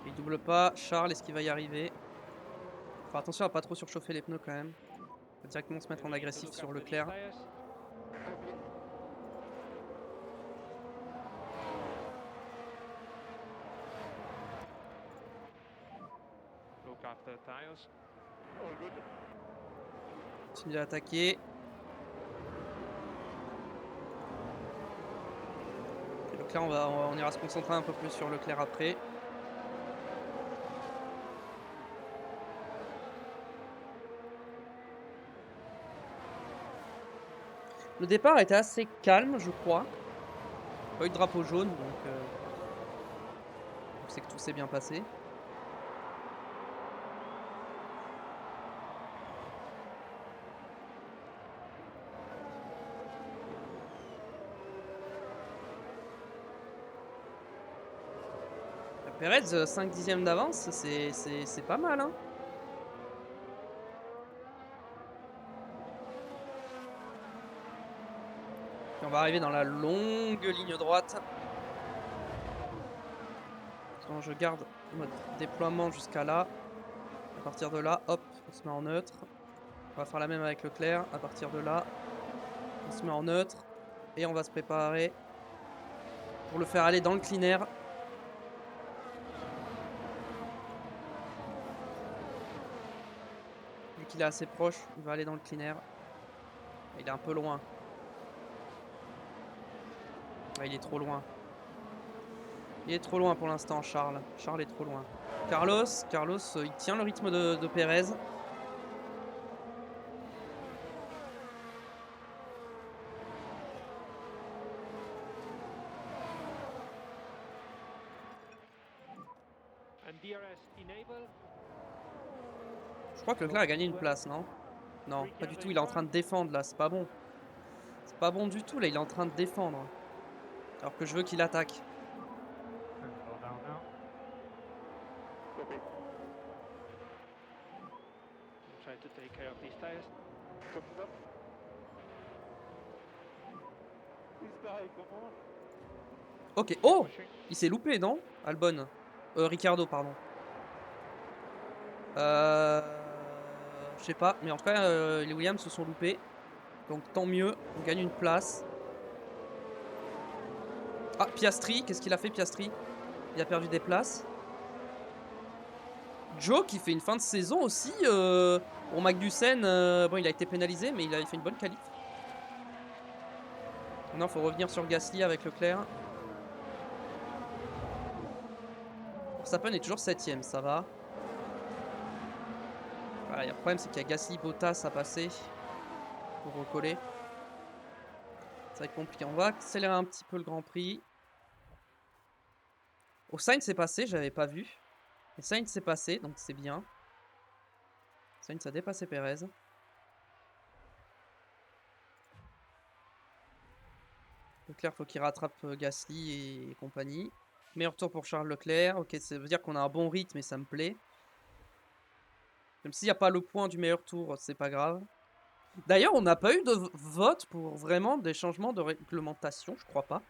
Il double pas. Charles, est-ce qu'il va y arriver? Faut attention à pas trop surchauffer les pneus quand même. On va directement se mettre en agressif sur Leclerc. Look after tires. All good. Continue d'attaquer. Leclerc, on ira se concentrer un peu plus sur Leclerc après. Le départ était assez calme, je crois. Pas eu de drapeau jaune, donc c'est que tout s'est bien passé. Perez, 5 dixièmes d'avance, c'est pas mal, hein. On va arriver dans la longue ligne droite. Donc je garde mode déploiement jusqu'à là. À partir de là, hop, on se met en neutre. On va faire la même avec Leclerc. À partir de là, on se met en neutre. Et on va se préparer pour le faire aller dans le clean air. Vu qu'il est assez proche, il va aller dans le clean air. Il est un peu loin. Ouais, il est trop loin. Il est trop loin pour l'instant, Charles. Charles est trop loin. Carlos, il tient le rythme de Pérez. And DRS enable. Je crois que Leclerc a gagné une place, non? Non, pas du tout. Il est en train de défendre là. C'est pas bon. C'est pas bon du tout là. Il est en train de défendre. Alors que je veux qu'il attaque. Slow down now. Copy. Try to take care of these tires. Thumbs up. This guy, come on. Ok. Oh! Pushing. Il s'est loupé, non? Albon. Ricardo, pardon. Je sais pas. Mais en tout cas, les Williams se sont loupés. Donc tant mieux. On gagne une place. Ah, Piastri. Qu'est-ce qu'il a fait, Piastri? Il a perdu des places. Joe qui fait une fin de saison aussi. Pour Magnussen, bon, il a été pénalisé, mais il a fait une bonne qualif. Maintenant, il faut revenir sur Gasly avec Leclerc. Verstappen est toujours 7ème, ça va. Voilà, le problème, c'est qu'il y a Gasly, Bottas à passer pour recoller. Ça va être compliqué. On va accélérer un petit peu le Grand Prix. Oh, Sainz s'est passé, j'avais pas vu. Et Sainz s'est passé, donc c'est bien. Sainz a dépassé Perez. Leclerc, faut qu'il rattrape Gasly et compagnie. Meilleur tour pour Charles Leclerc. Ok, ça veut dire qu'on a un bon rythme et ça me plaît. Même s'il n'y a pas le point du meilleur tour, c'est pas grave. D'ailleurs, on n'a pas eu de vote pour vraiment des changements de réglementation, je crois pas.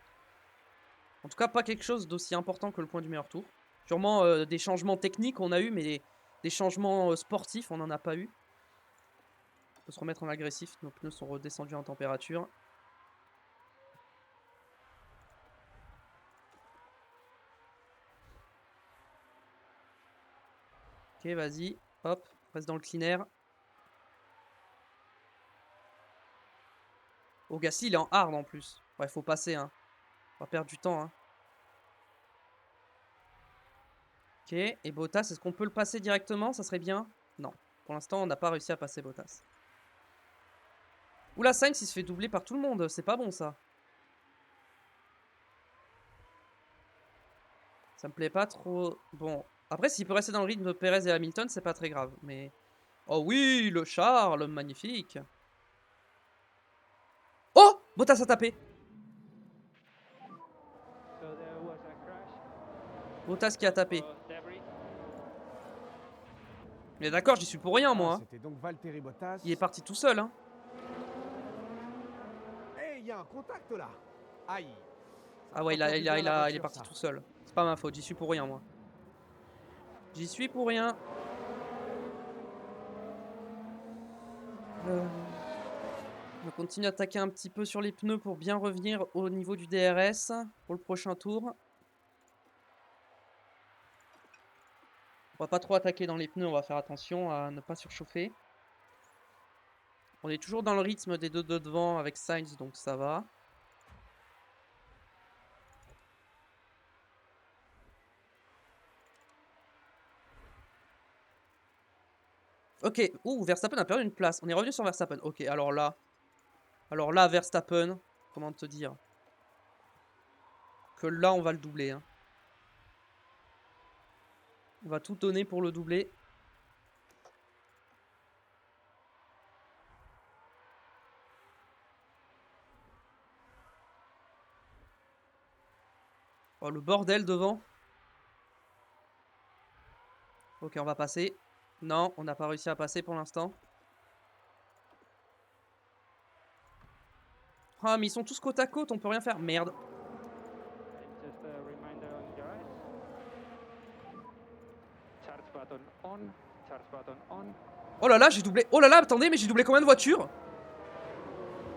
En tout cas, pas quelque chose d'aussi important que le point du meilleur tour. Sûrement des changements techniques on a eu, mais des changements sportifs, on n'en a pas eu. On peut se remettre en agressif, nos pneus sont redescendus en température. Ok, vas-y, hop, reste dans le clean air. Oh, Gasly, il est en hard en plus. Ouais, faut passer, hein. On va perdre du temps, hein. Ok, et Bottas, est-ce qu'on peut le passer directement? Ça serait bien? Non. Pour l'instant, on n'a pas réussi à passer Bottas. Oula, Sainz, il se fait doubler par tout le monde. C'est pas bon, ça. Ça me plaît pas trop. Bon. Après, s'il peut rester dans le rythme de Perez et Hamilton, c'est pas très grave. Mais. Oh oui, le Charles, magnifique. Oh! Bottas a tapé. So there was a crash. Bottas qui a tapé. Debris. Mais d'accord, j'y suis pour rien, Ah, moi. Hein. c'était donc Valtteri Bottas. Il est parti tout seul, hein. Eh, il y a un contact là. Aïe. Ah ouais, il Encore du bien la est voiture, parti ça. tout seul. C'est pas ma faute, j'y suis pour rien, moi. J'y suis pour rien. On va continuer à attaquer un petit peu sur les pneus pour bien revenir au niveau du DRS pour le prochain tour. On va pas trop attaquer dans les pneus, on va faire attention à ne pas surchauffer. On est toujours dans le rythme des deux de devant avec Sainz, donc ça va. Ok, ouh, Verstappen a perdu une place. On est revenu sur Verstappen. Ok, alors là, Verstappen, comment te dire que là, on va le doubler. Hein. On va tout donner pour le doubler. Oh, le bordel devant. Ok, on va passer. Non, on n'a pas réussi à passer pour l'instant. Ah, mais ils sont tous côte à côte, on peut rien faire. Merde. And just a reminder on your eyes. Charge button on. Charge button on. Oh là là, j'ai doublé. Oh là là, attendez, mais j'ai doublé combien de voitures?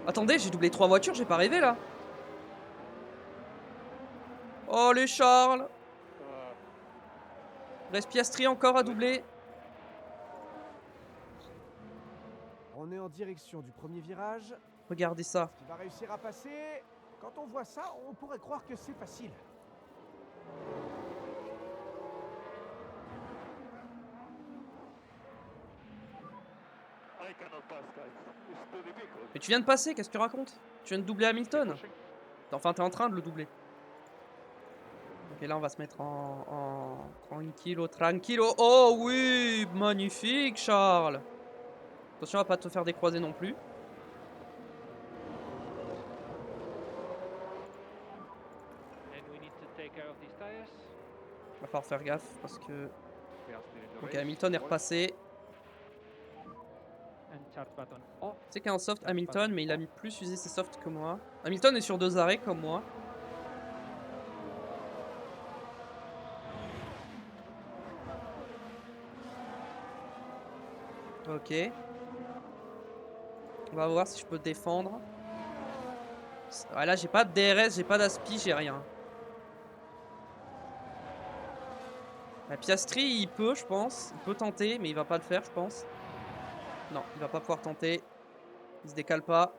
Attendez, j'ai doublé 3 voitures, j'ai pas rêvé là. Oh les Charles. Reste Piastri encore à doubler. On est en direction du premier virage. Regardez ça. Qui va réussir à passer? Quand on voit ça, on pourrait croire que c'est facile. I cannot pass, guys. It's too difficult. Mais tu viens de passer, qu'est-ce que tu racontes? Tu viens de doubler Hamilton. Pushing. Enfin, t'es en train de le doubler. Ok, là on va se mettre en tranquillo, tranquillo. Oh oui, magnifique Charles. Attention à pas te faire décroiser non plus. And we need to take care of these tires. Va falloir faire gaffe parce que... We are still in the Ok, race. Hamilton est repassé. And charge button off. Tu sais qu'il y a un soft Hamilton, mais il a mis plus usé ses softs que moi. Hamilton est sur 2 arrêts comme moi. Ok. On va voir si je peux défendre. Ouais, là j'ai pas de DRS, j'ai pas d'aspi, j'ai rien. La Piastri il peut, je pense. Il peut tenter, mais il va pas le faire, je pense. Non, il va pas pouvoir tenter. Il se décale pas.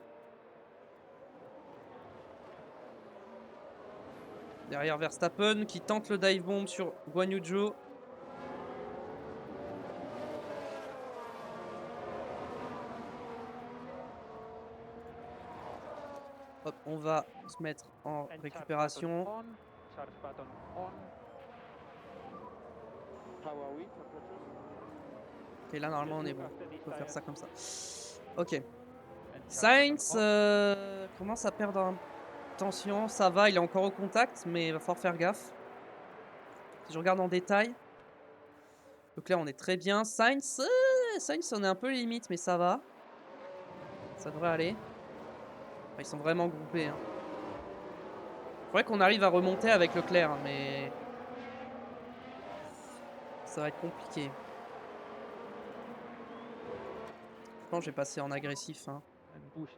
Derrière Verstappen qui tente le dive bomb sur Guan Yu Zhou. Hop, on va se mettre en And charge récupération. button on. Charge button on. How are we, temperatures? Ok, là normalement on est bon. After these On peut faire tires. ça comme ça. Ok. And charge Sainz button off. commence à perdre un... Attention, ça va, il est encore au contact, mais il va falloir faire gaffe. Si je regarde en détail. Donc là on est très bien. Sainz, Sainz on est un peu limite, mais ça va. Ça devrait aller. Enfin, ils sont vraiment groupés. Hein. Faudrait qu'on arrive à remonter avec Leclerc, hein, mais... Ça va être compliqué. Je pense que je vais passer en agressif. Hein. And push.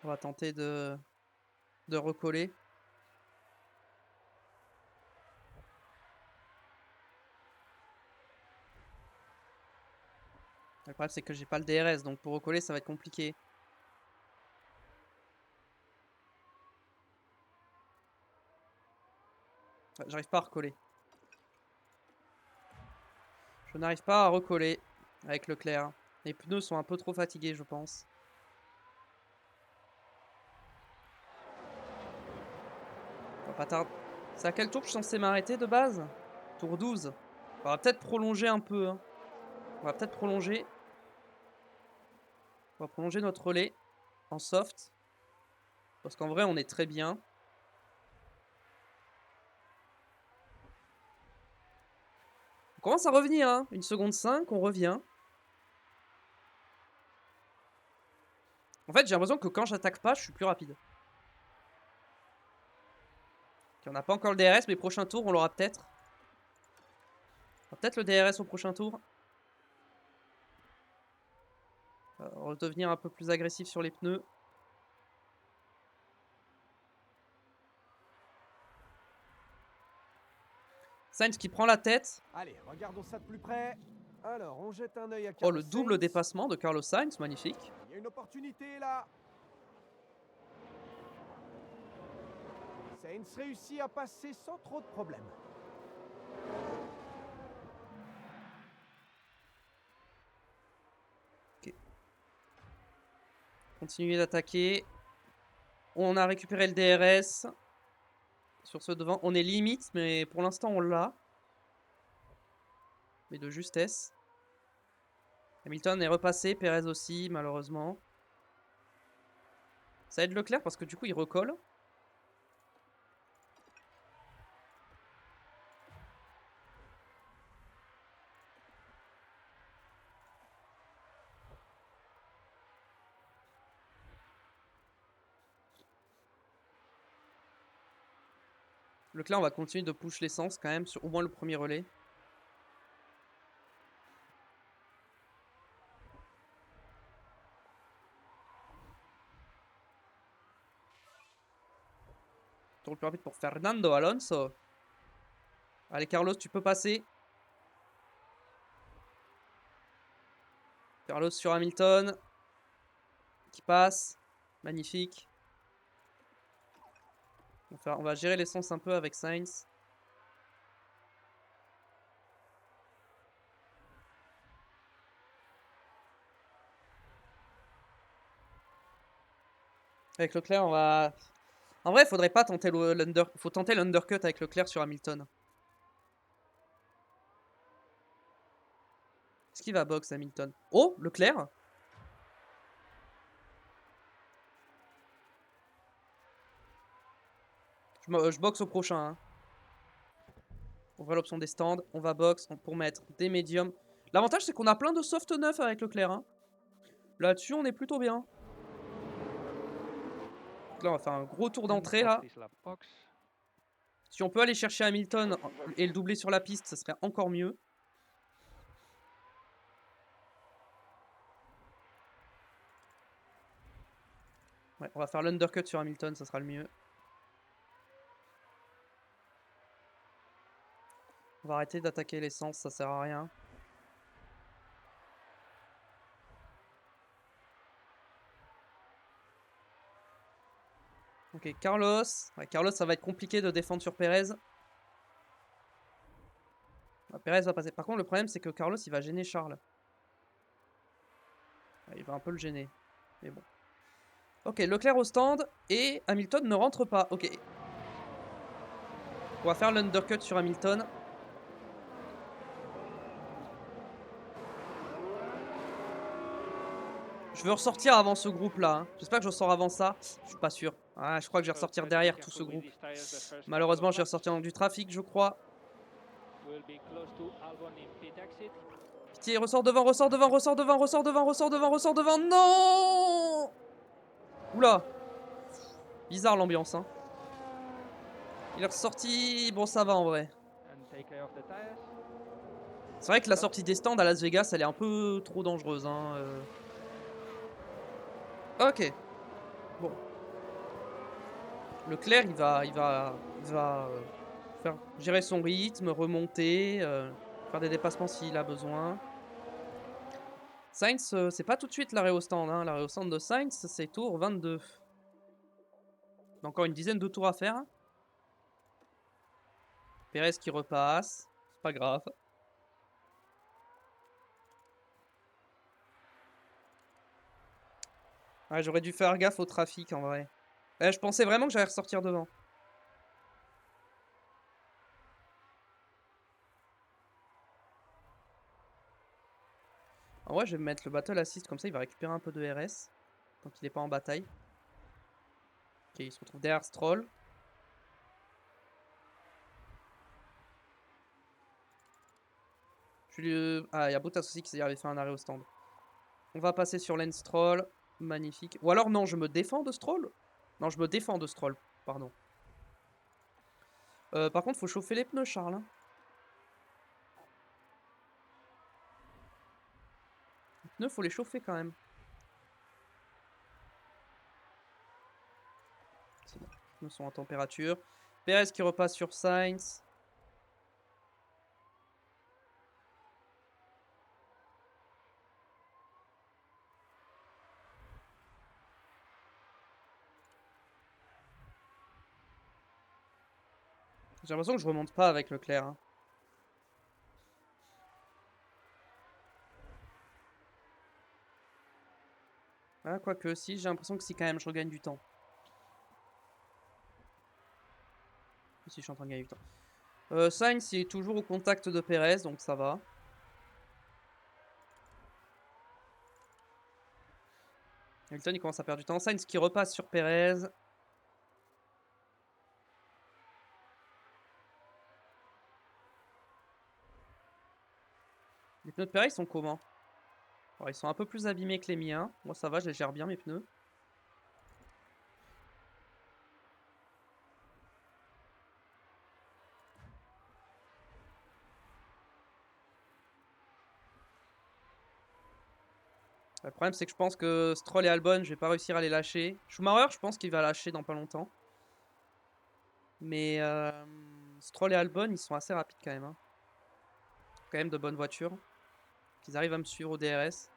On va tenter de recoller. Le problème c'est que j'ai pas le DRS, donc pour recoller ça va être compliqué. J'arrive pas à recoller. Je n'arrive pas à recoller avec Leclerc. Les pneus sont un peu trop fatigués, je pense. On va pas tarder. C'est à quel tour que je suis censé m'arrêter de base? Tour 12. On va peut-être prolonger un peu. Hein. On va peut-être prolonger. On va prolonger notre relais en soft. Parce qu'en vrai, on est très bien. On commence à revenir. Hein. 1 seconde 5, on revient. En fait, j'ai l'impression que quand j'attaque pas, je suis plus rapide. Okay, on n'a pas encore le DRS, mais prochain tour, on l'aura peut-être. On va peut-être le DRS au prochain tour. Redevenir un peu plus agressif sur les pneus. Sainz qui prend la tête. Allez, regardons ça de plus près. Alors, on jette un œil à Oh, Carlos le double Sainz. dépassement de Carlos Sainz, magnifique. Il y a une opportunité là. Sainz réussit à passer sans trop de problèmes. Continuer d'attaquer. On a récupéré le DRS. Sur ce devant, on est limite, mais pour l'instant on l'a. Mais de justesse. Hamilton est repassé, Perez aussi, malheureusement. Ça aide Leclerc parce que du coup il recolle. Leclerc, on va continuer de push l'essence quand même sur au moins le premier relais. Tour le plus rapide pour Fernando Alonso. Allez Carlos, tu peux passer. Carlos sur Hamilton. Qui passe. Magnifique. On va gérer l'essence un peu avec Sainz. Avec Leclerc, on va... En vrai, il faudrait pas tenter faut tenter l'undercut avec Leclerc sur Hamilton. Est-ce qu'il va box Hamilton? Oh, Leclerc? Je boxe au prochain. Hein. On voit l'option des stands. On va box pour mettre des médiums. L'avantage, c'est qu'on a plein de soft neuf avec Leclerc. Hein. Là-dessus, on est plutôt bien. Donc là, on va faire un gros tour d'entrée là. Si on peut aller chercher Hamilton et le doubler sur la piste, ça serait encore mieux. Ouais, on va faire l'undercut sur Hamilton, ça sera le mieux. On va arrêter d'attaquer l'essence, ça sert à rien. Ok, Carlos. Ouais, Carlos, ça va être compliqué de défendre sur Perez. Ouais, Perez va passer. Par contre, le problème, c'est que Carlos, il va gêner Charles. Ouais, il va un peu le gêner. Mais bon. Ok, Leclerc au stand. Et Hamilton ne rentre pas. Ok. On va faire l'undercut sur Hamilton. Je veux ressortir avant ce groupe là. Hein. J'espère que je ressors avant ça. Je suis pas sûr. Ah, je crois que je vais ressortir derrière tout ce groupe. Malheureusement, je vais ressortir dans du trafic, je crois. Pitié, ressort devant, ressort devant, ressort devant, ressort devant, ressort devant, ressort devant. Non! Oula. Bizarre l'ambiance. Hein. Il est ressorti. Bon, ça va en vrai. C'est vrai que la sortie des stands à Las Vegas, elle est un peu trop dangereuse. Hein. Ok. Bon. Leclerc, il va faire gérer son rythme, remonter, faire des dépassements s'il a besoin. Sainz, c'est pas tout de suite l'arrêt au stand. Hein. L'arrêt au stand de Sainz, c'est tour 22. Encore une dizaine de tours à faire. Perez qui repasse. C'est pas grave. Ouais, j'aurais dû faire gaffe au trafic en vrai. Je pensais vraiment que j'allais ressortir devant. En vrai, je vais me mettre le battle assist comme ça, il va récupérer un peu de RS. Tant qu'il n'est pas en bataille. Ok, il se retrouve derrière Stroll. Ah, il y a Bottas aussi qui avait fait un arrêt au stand. On va passer sur Lance Stroll. Magnifique. Ou alors, non, je me défends de Stroll. Non, je me défends de Stroll. Pardon. Par contre, faut chauffer les pneus, Charles. Hein. Les pneus, faut les chauffer quand même. C'est bon. Les pneus sont en température. Perez qui repasse sur Sainz. J'ai l'impression que je remonte pas avec Leclerc. Hein. Ah, quoique, si, j'ai l'impression que si quand même je regagne du temps. Si, je suis en train de gagner du temps. Sainz, il est toujours au contact de Perez, donc ça va. Hamilton, il commence à perdre du temps. Sainz qui repasse sur Perez. Les pneus de Perez sont comment? Alors, ils sont un peu plus abîmés que les miens. Moi, ça va, je les gère bien, mes pneus. Le problème, c'est que je pense que Stroll et Albon, je vais pas réussir à les lâcher. Schumacher, je pense qu'il va lâcher dans pas longtemps. Mais Stroll et Albon, ils sont assez rapides quand même. Hein. Quand même de bonnes voitures. Qu'ils arrivent à me suivre au DRS.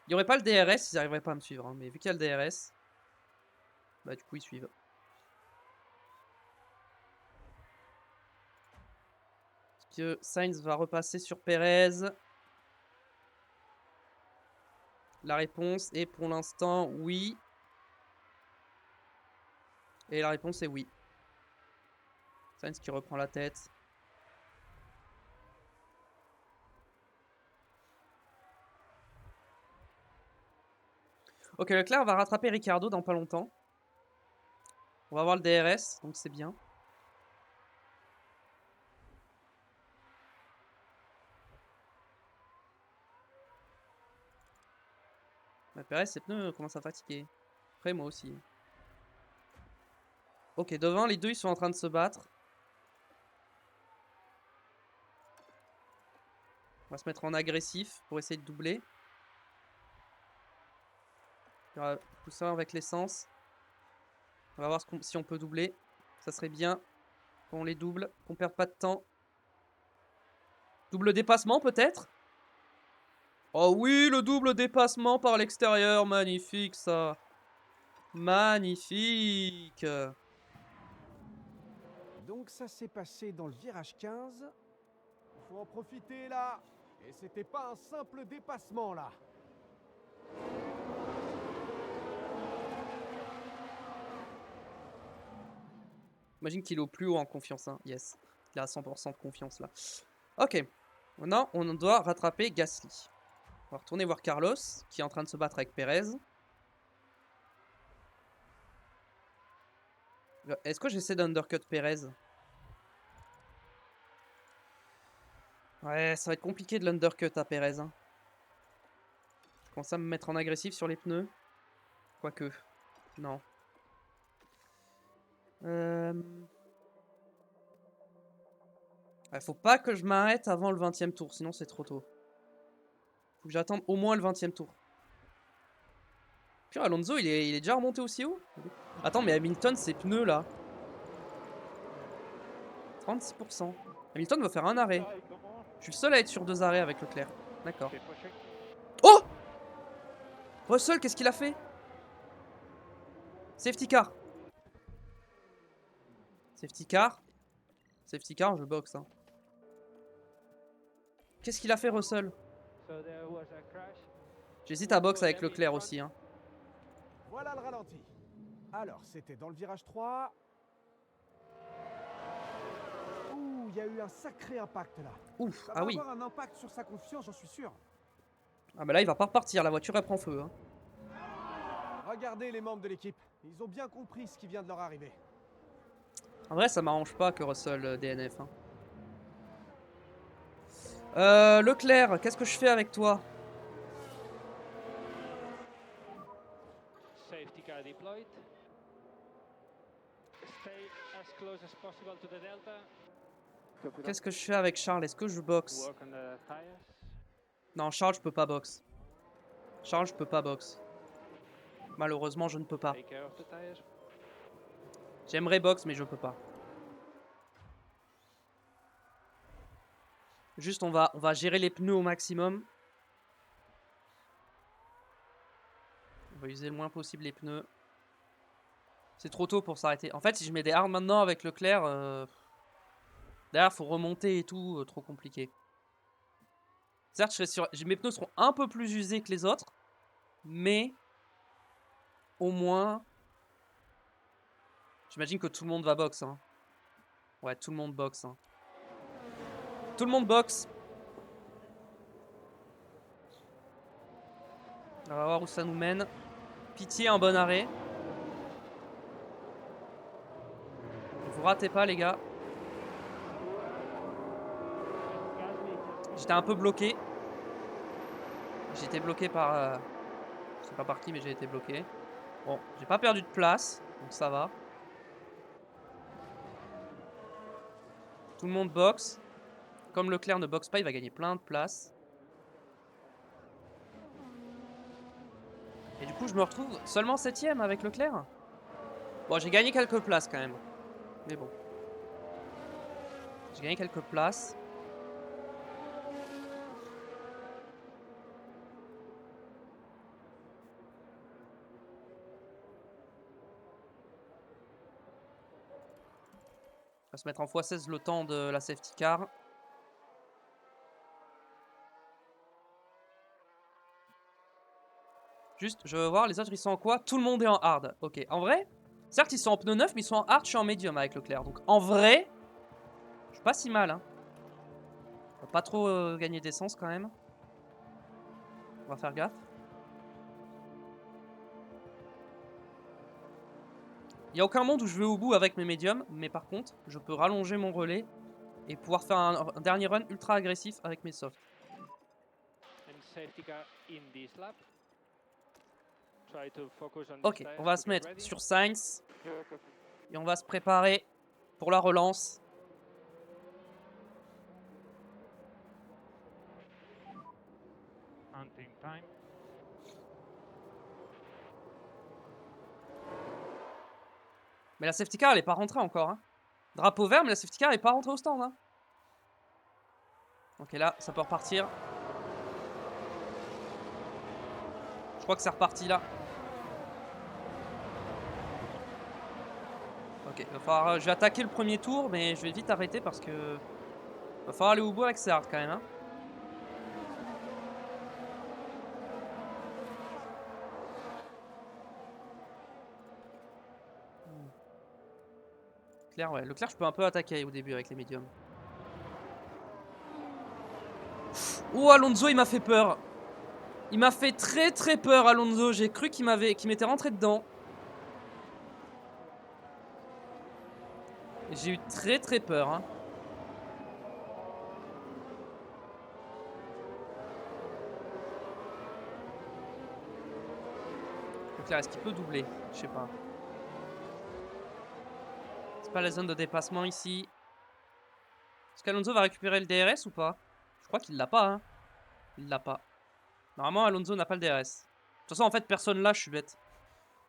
Il n'y aurait pas le DRS, ils n'arriveraient pas à me suivre. Hein. Mais vu qu'il y a le DRS, bah du coup, ils suivent. Est-ce que Sainz va repasser sur Perez? La réponse est pour l'instant oui. Et la réponse est oui. Sainz qui reprend la tête. Ok, Leclerc va rattraper Ricciardo dans pas longtemps. On va avoir le DRS, donc c'est bien. Bah, Perez, ses pneus commencent à fatiguer. Après, moi aussi. Ok, devant, les deux, ils sont en train de se battre. On va se mettre en agressif pour essayer de doubler. Il y aura tout ça avec l'essence. On va voir si on peut doubler. Ça serait bien qu'on les double, qu'on perde pas de temps. Double dépassement peut-être? Oh oui, le double dépassement par l'extérieur, magnifique ça. Magnifique. Donc ça s'est passé dans le virage 15. Faut en profiter là. Et c'était pas un simple dépassement là. Imagine qu'il est au plus haut en confiance. Hein. Yes. Il a 100% de confiance là. Ok. Maintenant, on doit rattraper Gasly. On va retourner voir Carlos, qui est en train de se battre avec Perez. Est-ce que j'essaie d'undercut Perez? Ouais, ça va être compliqué de l'undercut à Perez. Hein. Je commence à me mettre en agressif sur les pneus. Quoique. Non. Faut pas que je m'arrête avant le 20e tour, sinon c'est trop tôt. Faut que j'attende au moins le 20e tour. Puis Alonso, il est déjà remonté aussi haut? Attends, mais Hamilton, ses pneus là. 36%. Hamilton va faire un arrêt. Je suis le seul à être sur 2 arrêts avec Leclerc. D'accord. Oh! Russell, qu'est-ce qu'il a fait? Safety car. Safety car. Safety car, je boxe. Hein. Qu'est-ce qu'il a fait, Russell? J'hésite à boxe avec Leclerc aussi. Hein. Voilà le ralenti. Alors, c'était dans le virage 3. Ouh, il y a eu un sacré impact là. Ouf, Ça ah va oui. avoir un impact sur sa confiance, j'en suis sûr. Ah bah là, il va pas repartir. La voiture, elle prend feu. Hein. Regardez les membres de l'équipe. Ils ont bien compris ce qui vient de leur arriver. En vrai, ça m'arrange pas que Russell DNF. Hein. Leclerc, qu'est-ce que je fais avec toi? Safety car deployed. Stay as close as possible to the delta. Qu'est-ce que je fais avec Charles? Est-ce que je boxe? Work on the tires. Non, Charles, je peux pas boxe. Charles, je peux pas boxe. Malheureusement, je ne peux pas. Take care of the tires. J'aimerais boxe, mais je peux pas. Juste, on va gérer les pneus au maximum. On va user le moins possible les pneus. C'est trop tôt pour s'arrêter. En fait, si je mets des hards maintenant avec Leclerc, derrière, faut remonter et tout, trop compliqué. Certes, mes pneus seront un peu plus usés que les autres, mais au moins, j'imagine que tout le monde va boxe. Hein. Ouais, tout le monde boxe. Hein. Tout le monde boxe. On va voir où ça nous mène. Pitié, un bon arrêt. Vous ratez pas, les gars. J'étais un peu bloqué. J'étais bloqué par... je sais pas par qui, mais j'ai été bloqué. Bon, j'ai pas perdu de place, donc ça va. Tout le monde boxe. Comme Leclerc ne boxe pas, il va gagner plein de places. coup, je me retrouve seulement 7ème avec Leclerc. Bon, j'ai gagné quelques places quand même. Mais bon. J'ai gagné quelques places. On va se mettre en x16 le temps de la safety car. Juste, je veux voir, les autres ils sont en quoi? Tout le monde est en hard. Ok, en vrai, certes ils sont en pneu neuf, mais ils sont en hard, je suis en médium avec Leclerc. Donc en vrai, je suis pas si mal. Hein. On va pas trop gagner d'essence quand même. On va faire gaffe. Il n'y a aucun monde où je vais au bout avec mes médiums, mais par contre, je peux rallonger mon relais et pouvoir faire un dernier run ultra agressif avec mes softs. And safety car in this lap. Try to focus on Ok, these tires on va to se get mettre ready. sur Sainz Yeah, copy. et on va se préparer pour la relance. Hunting time. Mais la safety car elle est pas rentrée encore. Hein. Drapeau vert, mais la safety car elle est pas rentrée au stand. Hein. Ok, là, ça peut repartir. Je crois que c'est reparti là. Ok, va falloir, je vais attaquer le premier tour, mais je vais vite arrêter parce que va falloir aller au bout avec ces hard quand même. Hein. Leclerc, ouais. Leclerc, je peux un peu attaquer au début avec les médiums. Oh, Alonso, il m'a fait peur. Il m'a fait très très peur, Alonso. J'ai cru qu'il m'était rentré dedans. J'ai eu très très peur. Hein. Leclerc, est-ce qu'il peut doubler? Je sais pas. C'est pas la zone de dépassement ici. Est-ce qu'Alonso va récupérer le DRS ou pas? Je crois qu'il l'a pas. Hein. Il l'a pas. Normalement, Alonso n'a pas le DRS. De toute façon, en fait, personne là, je suis bête.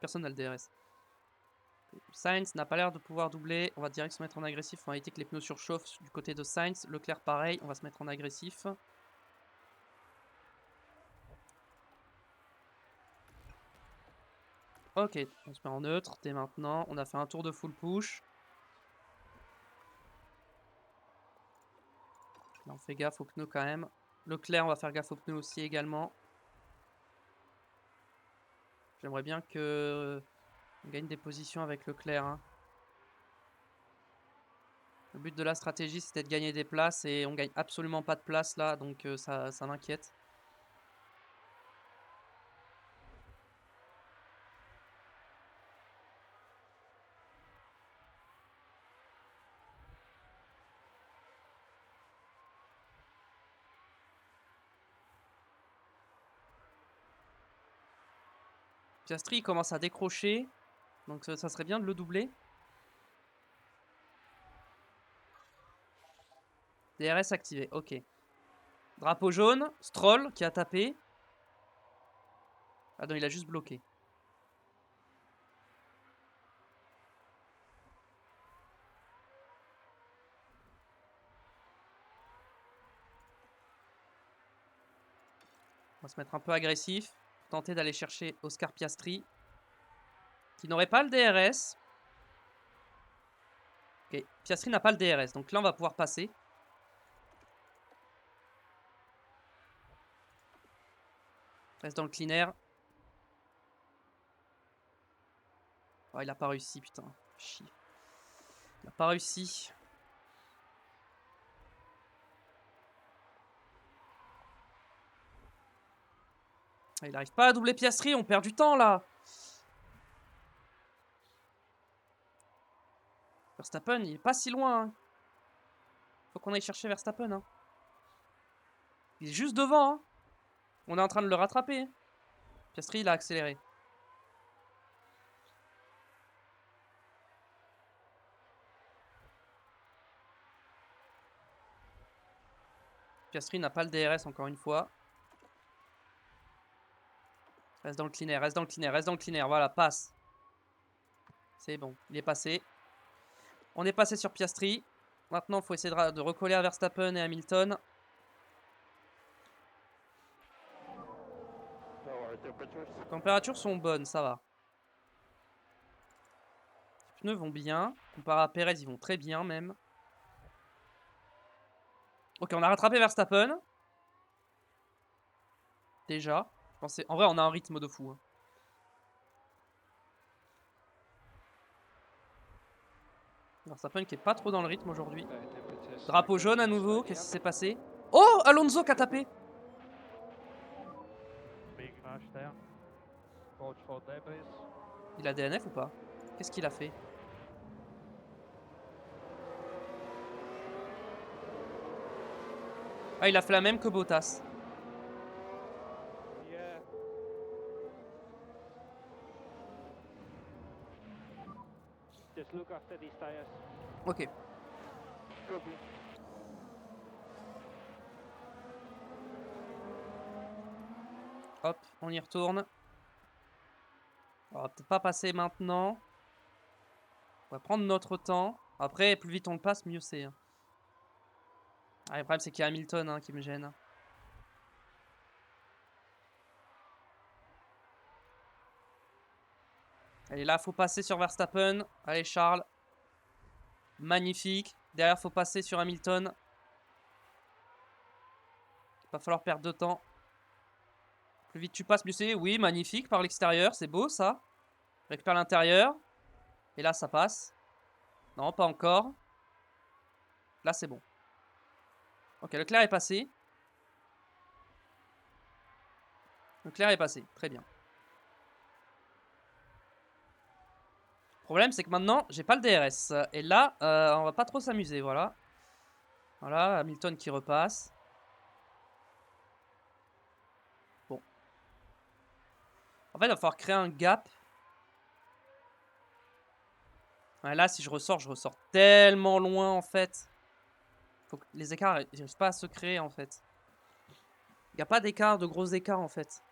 Personne n'a le DRS. Sainz n'a pas l'air de pouvoir doubler. On va direct se mettre en agressif. On va éviter que les pneus surchauffent du côté de Sainz. Leclerc, pareil. On va se mettre en agressif. Ok, on se met en neutre dès maintenant. On a fait un tour de full push. Là, on fait gaffe aux pneus quand même. Leclerc, on va faire gaffe aux pneus aussi également. J'aimerais bien que on gagne des positions avec Leclerc. Hein. Le but de la stratégie, c'était de gagner des places et on gagne absolument pas de place là, donc ça m'inquiète. Piastri commence à décrocher, donc ça serait bien de le doubler. DRS activé, ok. Drapeau jaune, Stroll qui a tapé. Ah non, il a juste bloqué. On va se mettre un peu agressif. Tenter d'aller chercher Oscar Piastri. Qui n'aurait pas le DRS. Ok, Piastri n'a pas le DRS. Donc là, on va pouvoir passer. Reste dans le clean air. Oh, il a pas réussi, putain. Chier. Il a pas réussi. Il n'arrive pas à doubler Piastri, on perd du temps là. Verstappen, il est pas si loin. Hein. Faut qu'on aille chercher Verstappen. Hein. Il est juste devant. Hein. On est en train de le rattraper. Hein. Piastri, il a accéléré. Piastri n'a pas le DRS encore une fois. Reste dans le clean air, reste dans le clean air, reste dans le clean air. Voilà, passe. C'est bon, il est passé. On est passé sur Piastri. Maintenant, il faut essayer de recoller à Verstappen et Hamilton. How are temperatures? Les températures sont bonnes, ça va. Les pneus vont bien. Comparé à Perez, ils vont très bien même. Ok, on a rattrapé Verstappen. Déjà. Je pensais... En vrai, on a un rythme de fou. Hein. Verstappen qui est pas trop dans le rythme aujourd'hui. Drapeau jaune à nouveau, qu'est-ce qui s'est passé? Oh, Alonso qui a tapé. Big crash there. Watch for debris. Il a DNF ou pas? Qu'est-ce qu'il a fait? Ah, il a fait la même que Bottas. Yeah. Just look after these tires. Ok. Copy. Hop, on y retourne. On va peut-être pas passer maintenant. On va prendre notre temps. Après, plus vite on le passe, mieux c'est. Hein. Ah, le problème, c'est qu'il y a Hamilton hein, qui me gêne. Allez, là, faut passer sur Verstappen. Allez, Charles. Magnifique. Derrière, faut passer sur Hamilton. Il va falloir perdre de temps. Plus vite tu passes, mieux c'est. Oui, magnifique par l'extérieur. C'est beau, ça. Récupère l'intérieur. Et là, ça passe. Non, pas encore. Là, c'est bon. Ok, Leclerc est passé. Leclerc est passé. Très bien. Le problème, c'est que maintenant, j'ai pas le DRS. Et là, on va pas trop s'amuser, voilà. Voilà, Hamilton qui repasse. Bon. En fait, il va falloir créer un gap. Ouais, là, si je ressors tellement loin, en fait. Faut que les écarts, ils n'arrivent pas à se créer, en fait. Il n'y a pas d'écart, de gros écarts, en fait.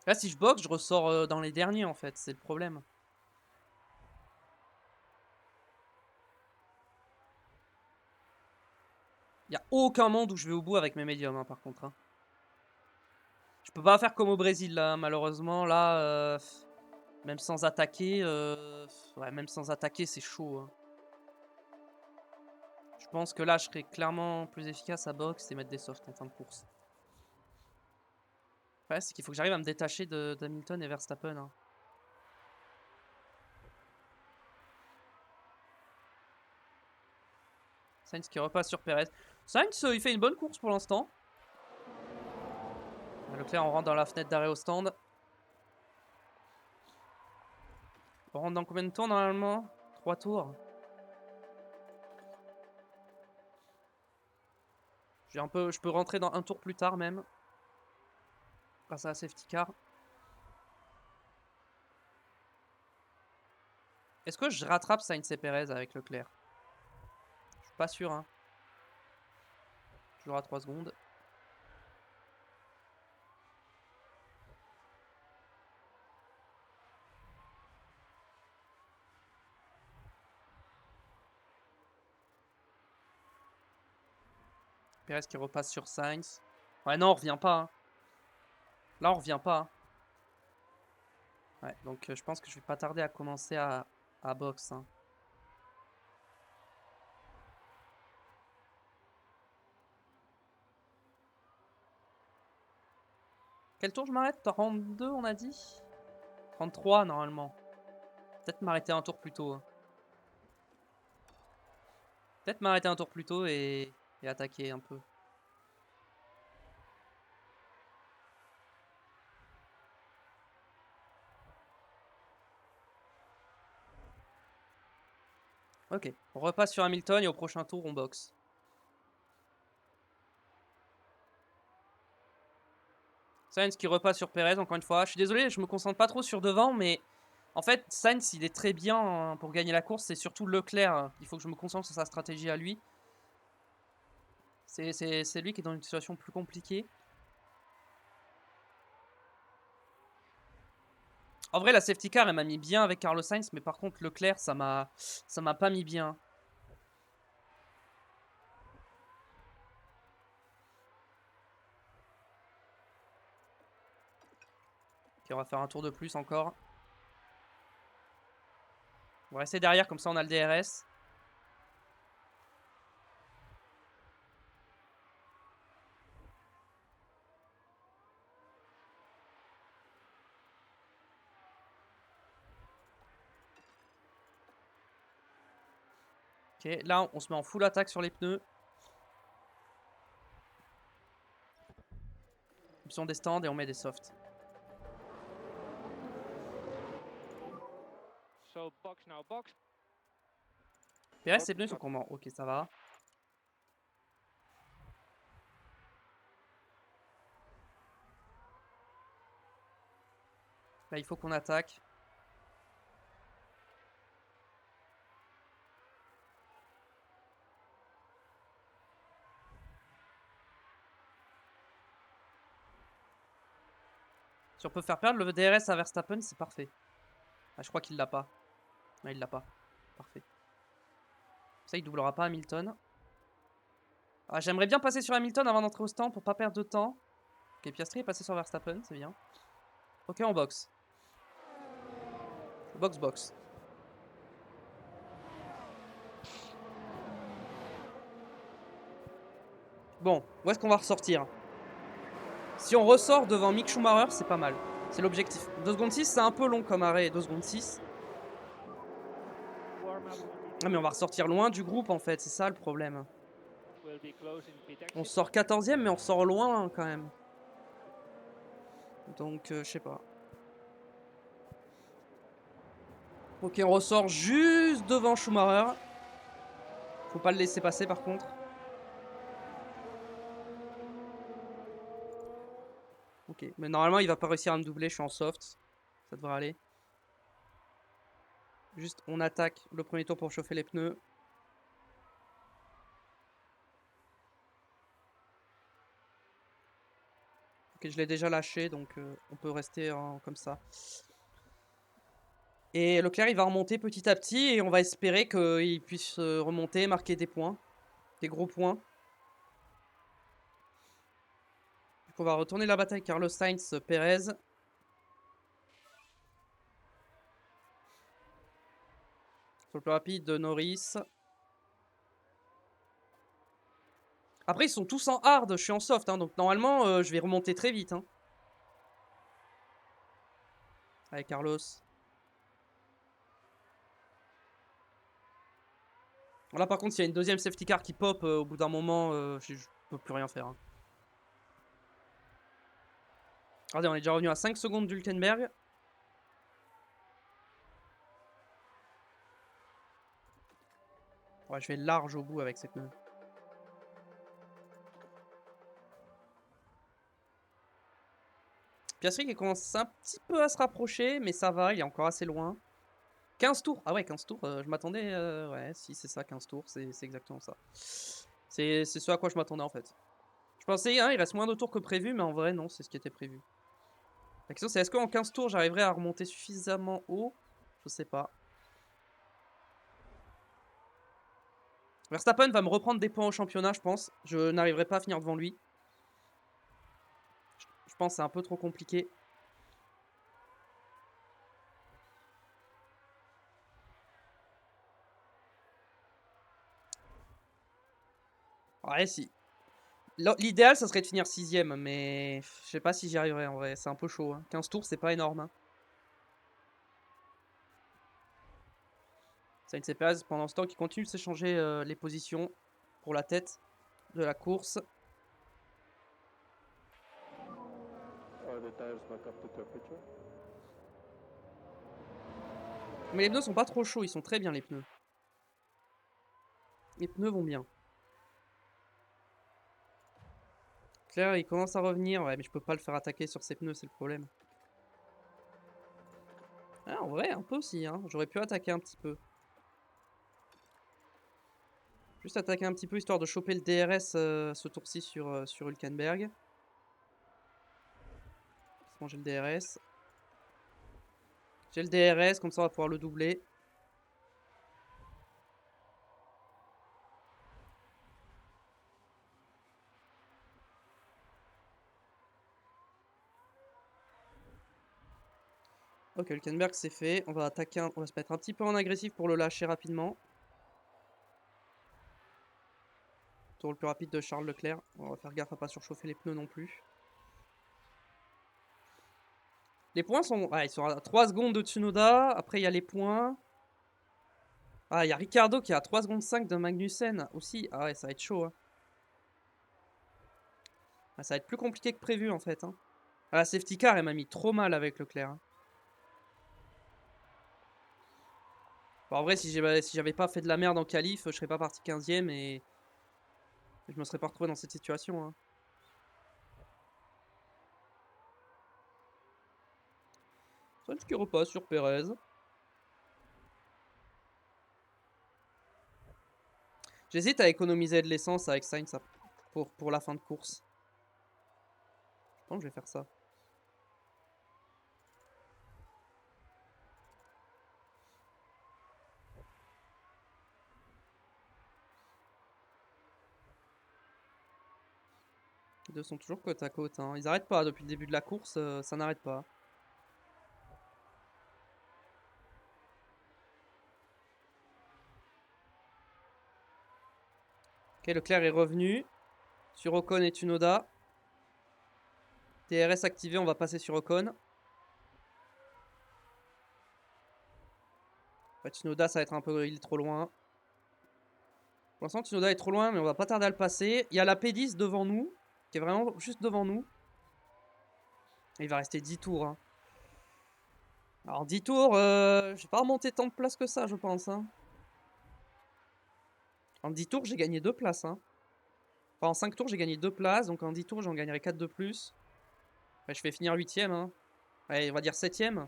Là, si je boxe, je ressors dans les derniers, en fait. C'est le problème. Il n'y a aucun monde où je vais au bout avec mes médiums, hein, par contre. Hein. Je peux pas faire comme au Brésil, là, malheureusement. Là, même sans attaquer, ouais, même sans attaquer, c'est chaud. Hein. Je pense que là, je serais clairement plus efficace à boxe et mettre des softs en fin de course. Ouais, c'est qu'il faut que j'arrive à me détacher d'Hamilton et Verstappen. Hein. Sainz qui repasse sur Perez. Sainz, il fait une bonne course pour l'instant. Leclerc, on rentre dans la fenêtre d'arrêt au stand. On rentre dans combien de tours normalement? 3 tours. Je peux rentrer dans un tour plus tard même. Grâce à la safety car. Est-ce que je rattrape Sainz et Perez avec Leclerc? Je suis pas sûr. Hein. Toujours à 3 secondes. Perez qui repasse sur Sainz. Ouais, non, on revient pas. Hein. Là, on revient pas. Hein. Ouais, donc je pense que je vais pas tarder à commencer à box. Hein. Quel tour je m'arrête? 32 on a dit? 33 normalement. Peut-être m'arrêter un tour plus tôt. Hein. Peut-être m'arrêter un tour plus tôt et attaquer un peu. Ok, on repasse sur Hamilton et au prochain tour on boxe. Sainz qui repasse sur Perez encore une fois. Je suis désolé, je me concentre pas trop sur devant, mais en fait Sainz il est très bien hein, pour gagner la course. C'est surtout Leclerc. Il faut que je me concentre sur sa stratégie à lui. C'est lui qui est dans une situation plus compliquée. En vrai, la safety car, elle m'a mis bien avec Carlos Sainz, mais par contre, Leclerc, ça m'a pas mis bien. Ok, on va faire un tour de plus encore. On va rester derrière, comme ça on a le DRS. Ok, là on se met en full attaque sur les pneus. Option des stands et on met des softs. So box now, box. PRS, ses pneus sont comment? Ok, ça va. Là, il faut qu'on attaque. Si on peut faire perdre le DRS à Verstappen, c'est parfait. Ah, je crois qu'il l'a pas. Non, il l'a pas. Parfait. Ça, il doublera pas Hamilton. Ah, j'aimerais bien passer sur Hamilton avant d'entrer au stand pour pas perdre de temps. Ok, Piastri est passé sur Verstappen, c'est bien. Ok, on boxe. Box, box. Bon, où est-ce qu'on va ressortir? Si on ressort devant Mick Schumacher, c'est pas mal. C'est l'objectif. 2 secondes 6, c'est un peu long comme arrêt. 2 secondes 6. Warm up Ah, mais on va ressortir loin du groupe en fait, c'est ça le problème. will be closing pit On exit. sort 14ème, mais on sort loin quand même. Donc, je sais pas. Ok, on ressort juste devant Schumacher. Faut pas le laisser passer par contre. Ok, mais normalement il va pas réussir à me doubler, je suis en soft. Ça devrait aller. Juste, on attaque le premier tour pour chauffer les pneus. Ok, je l'ai déjà lâché, donc on peut rester comme ça. Et Leclerc, il va remonter petit à petit et on va espérer qu'il puisse remonter, marquer des points. Des gros points. Donc on va retourner la bataille Carlos Sainz, Perez. Sur le plus rapide de Norris. Après, ils sont tous en hard, je suis en soft, hein, donc normalement, je vais remonter très vite. Hein. Allez, Carlos. Là, par contre, s'il y a une deuxième safety car qui pop au bout d'un moment, je peux plus rien faire. Hein. Regardez, on est déjà revenu à 5 secondes d'Hülkenberg. Ouais, je vais large au bout avec ces pneus. Piastri qui commence un petit peu à se rapprocher, mais ça va, il est encore assez loin. 15 tours. Ah ouais, 15 tours, je m'attendais... ouais, si c'est ça, 15 tours, c'est exactement ça. C'est ce à quoi je m'attendais en fait. Je pensais, hein, il reste moins de tours que prévu, mais en vrai, non, c'est ce qui était prévu. La question c'est, est-ce qu'en 15 tours, j'arriverai à remonter suffisamment haut? Je sais pas. Verstappen va me reprendre des points au championnat, je pense. Je n'arriverai pas à finir devant lui. Je pense que c'est un peu trop compliqué. Ouais, si. L'idéal, ça serait de finir 6ème, mais je sais pas si j'y arriverai en vrai. C'est un peu chaud. Hein. 15 tours, c'est pas énorme. Hein. Sainz et Perez, pendant ce temps, qui continue de s'échanger les positions pour la tête de la course. Are the tires back up to temperature? Mais les pneus sont pas trop chauds, ils sont très bien les pneus. Les pneus vont bien. Claire, il commence à revenir. Ouais, mais je peux pas le faire attaquer sur ses pneus, c'est le problème. Ah, en vrai, un peu aussi. Hein. J'aurais pu attaquer un petit peu. Juste attaquer un petit peu, histoire de choper le DRS ce tour-ci sur Hülkenberg. Manger le DRS. J'ai le DRS, comme ça on va pouvoir le doubler. Ok, Hülkenberg c'est fait. On va attaquer, on va se mettre un petit peu en agressif pour le lâcher rapidement. Tour le plus rapide de Charles Leclerc. On va faire gaffe à pas surchauffer les pneus non plus. Les points sont... Ah, ils sont à 3 secondes de Tsunoda. Après, il y a les points. Ah, il y a Ricardo qui est à 3 secondes 5 de Magnussen aussi. Ah ouais, ça va être chaud. Hein. Ah, ça va être plus compliqué que prévu en fait. Hein. Ah, la safety car, elle m'a mis trop mal avec Leclerc. Hein. Bon, en vrai, si j'avais pas fait de la merde en qualif, je serais pas parti 15ème et je me serais pas retrouvé dans cette situation. Hein. Sainz qui repasse sur Perez. J'hésite à économiser de l'essence avec Sainz pour la fin de course. Je pense que je vais faire ça. Les deux sont toujours côte à côte. Hein. Ils arrêtent pas depuis le début de la course, ça n'arrête pas. Ok, Leclerc est revenu. Sur Ocon et Tsunoda. DRS activé, on va passer sur Ocon. Ouais, Tsunoda, ça va être un peu... Il est trop loin. Pour l'instant, Tsunoda est trop loin, mais on va pas tarder à le passer. Il y a la P10 devant nous, qui est vraiment juste devant nous. Et il va rester 10 tours. Hein. Alors 10 tours, je vais pas remonter tant de places que ça, je pense. Hein. En 10 tours, j'ai gagné 2 places. Hein. Enfin, en 5 tours, j'ai gagné 2 places, donc en 10 tours, j'en gagnerai 4 de plus. Ouais, je vais finir 8ème. Hein. Allez, on va dire 7ème.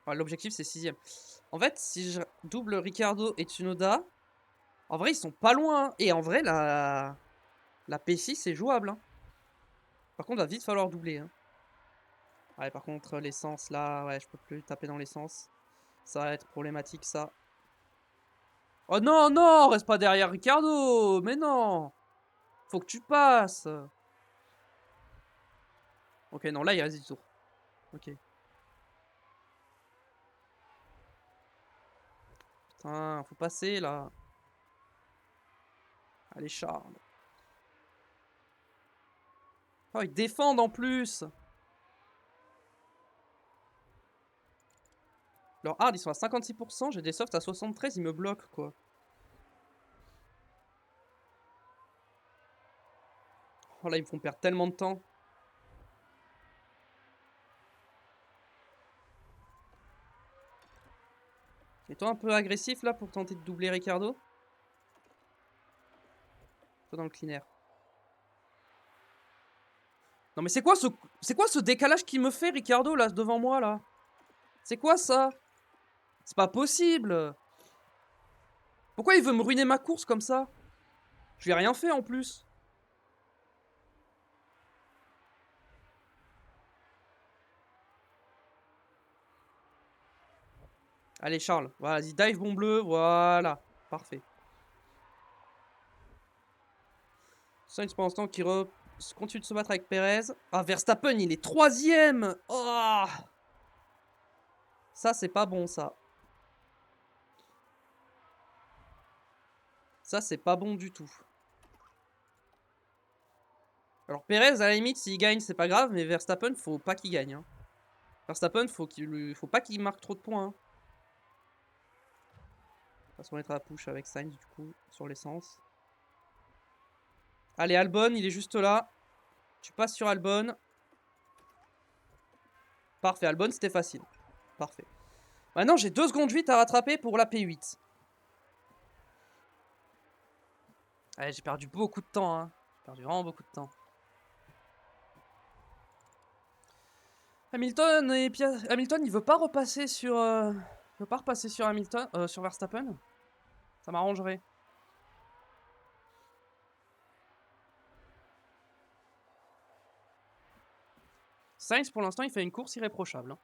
Enfin, l'objectif, c'est 6ème. En fait, si je double Ricardo et Tsunoda, en vrai, ils sont pas loin. Hein. Et en vrai, la P6, c'est jouable. Hein. Par contre, il va vite falloir doubler. Hein. Ouais, par contre, l'essence, là, ouais, je peux plus taper dans l'essence. Ça va être problématique, ça. Oh non, non, reste pas derrière Ricardo. Mais non. Faut que tu passes. Ok, non, là, il reste 10 tours. Ok. Putain, faut passer, là. Allez, Charles. Oh, ils défendent en plus. Leur hard, ils sont à 56%. J'ai des softs à 73. Ils me bloquent, quoi. Oh là, ils me font perdre tellement de temps. Et toi un peu agressif, là, pour tenter de doubler Ricardo? Toi dans le clean air. Non mais c'est quoi ce décalage qu'il me fait Ricardo là devant moi là? C'est quoi ça? C'est pas possible. Pourquoi il veut me ruiner ma course comme ça? Je lui ai rien fait en plus. Allez Charles, vas-y dive bon bleu, voilà, parfait. Sainz pour l'instant qui continue de se battre avec Perez. Ah Verstappen il est 3ème. Oh, ça c'est pas bon ça. Ça c'est pas bon du tout. Alors Perez à la limite s'il gagne c'est pas grave, mais Verstappen faut pas qu'il gagne. Hein. Verstappen faut pas qu'il marque trop de points. Hein. On va se mettre à la push avec Sainz du coup sur l'essence. Allez Albon il est juste là. Tu passes sur Albon. Parfait Albon c'était facile. Parfait. Maintenant j'ai 2 secondes 8 à rattraper pour la P8. Allez j'ai perdu beaucoup de temps hein. J'ai perdu vraiment beaucoup de temps. Hamilton il veut pas repasser sur il veut pas repasser sur Hamilton sur Verstappen. Ça m'arrangerait. Sainz pour l'instant il fait une course irréprochable. Hein.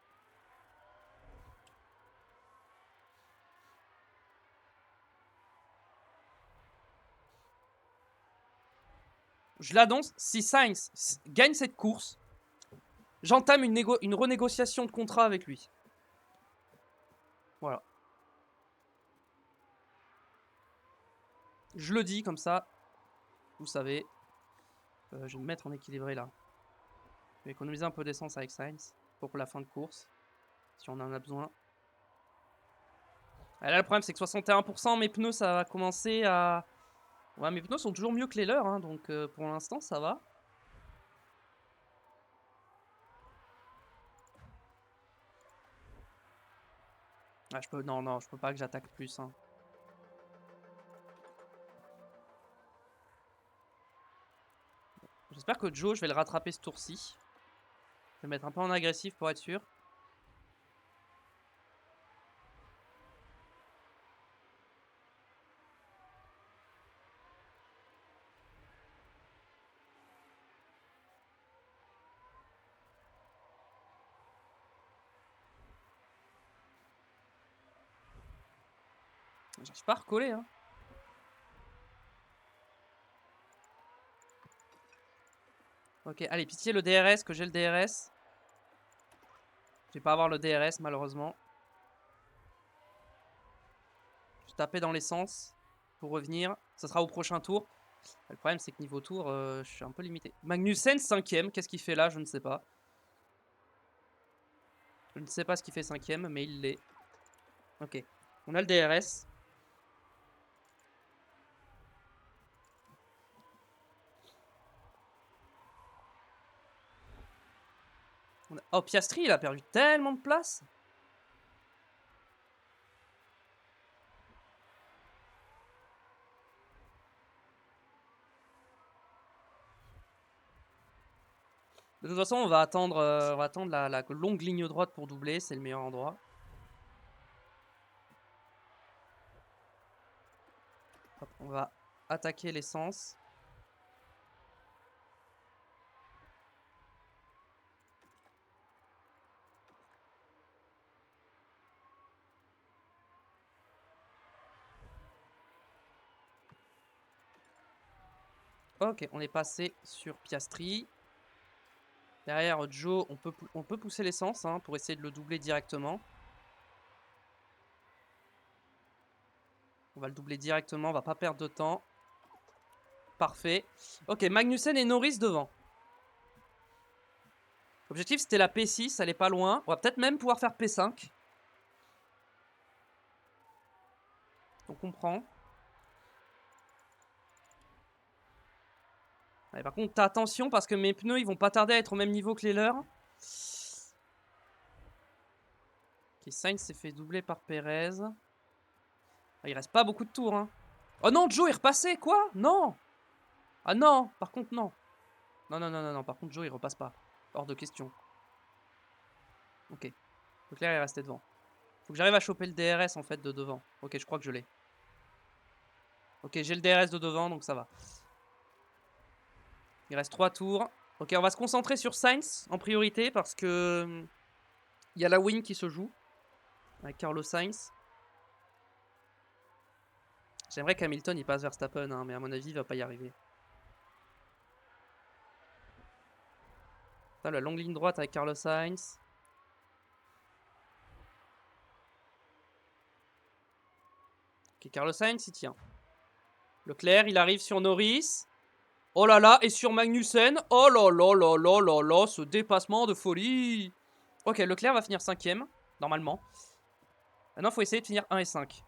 Je l'annonce, si Sainz gagne cette course, j'entame une renégociation de contrat avec lui. Voilà. Je le dis comme ça, vous savez. Je vais me mettre en équilibré là. Je vais économiser un peu d'essence avec Sainz pour la fin de course, si on en a besoin. Ah, là, le problème, c'est que 61%, mes pneus, ça va commencer à... Ouais, mes pneus sont toujours mieux que les leurs, hein, donc pour l'instant, ça va. Ah, je peux... Non, non, je peux pas que j'attaque plus, hein. J'espère que Joe, je vais le rattraper ce tour-ci. Je vais mettre un peu en agressif pour être sûr. J'arrive pas à recoller, hein. Ok, allez, pitié le DRS, que j'ai le DRS. Je vais pas avoir le DRS, malheureusement. Je vais taper dans l'essence pour revenir. Ça sera au prochain tour. Le problème, c'est que niveau tour, je suis un peu limité. Magnussen, 5ème. Qu'est-ce qu'il fait là? Je ne sais pas. Je ne sais pas ce qu'il fait 5ème, mais il l'est. Ok. On a le DRS. Oh, Piastri, il a perdu tellement de place. De toute façon, on va attendre la longue ligne droite pour doubler. C'est le meilleur endroit. Hop, on va attaquer l'essence. Ok, on est passé sur Piastri. Derrière Joe, on peut pousser l'essence hein, pour essayer de le doubler directement. On va le doubler directement, on va pas perdre de temps. Parfait. Ok, Magnussen et Norris devant. L'objectif c'était la P6, elle est pas loin. On va peut-être même pouvoir faire P5. On comprend. Allez, par contre, attention parce que mes pneus ils vont pas tarder à être au même niveau que les leurs. Ok, Sainz s'est fait doubler par Perez. Ah, il reste pas beaucoup de tours. Hein. Oh non, Joe est repassé, quoi? Non! Ah non, par contre, non. Non, non, non, non, non, par contre, Joe il repasse pas. Hors de question. Ok. Leclerc est resté devant. Faut que j'arrive à choper le DRS en fait de devant. Ok, je crois que je l'ai. Ok, j'ai le DRS de devant, donc ça va. Il reste 3 tours. Ok, on va se concentrer sur Sainz en priorité parce que il y a la win qui se joue avec Carlos Sainz. J'aimerais qu'Hamilton il passe Verstappen, hein, mais à mon avis il va pas y arriver. Putain, la longue ligne droite avec Carlos Sainz. Ok, Carlos Sainz il tient. Leclerc il arrive sur Norris. Oh là là, et sur Magnussen. Oh là là là là là là, ce dépassement de folie. Ok, Leclerc va finir 5ème, normalement. Maintenant, il faut essayer de finir 1 et 5.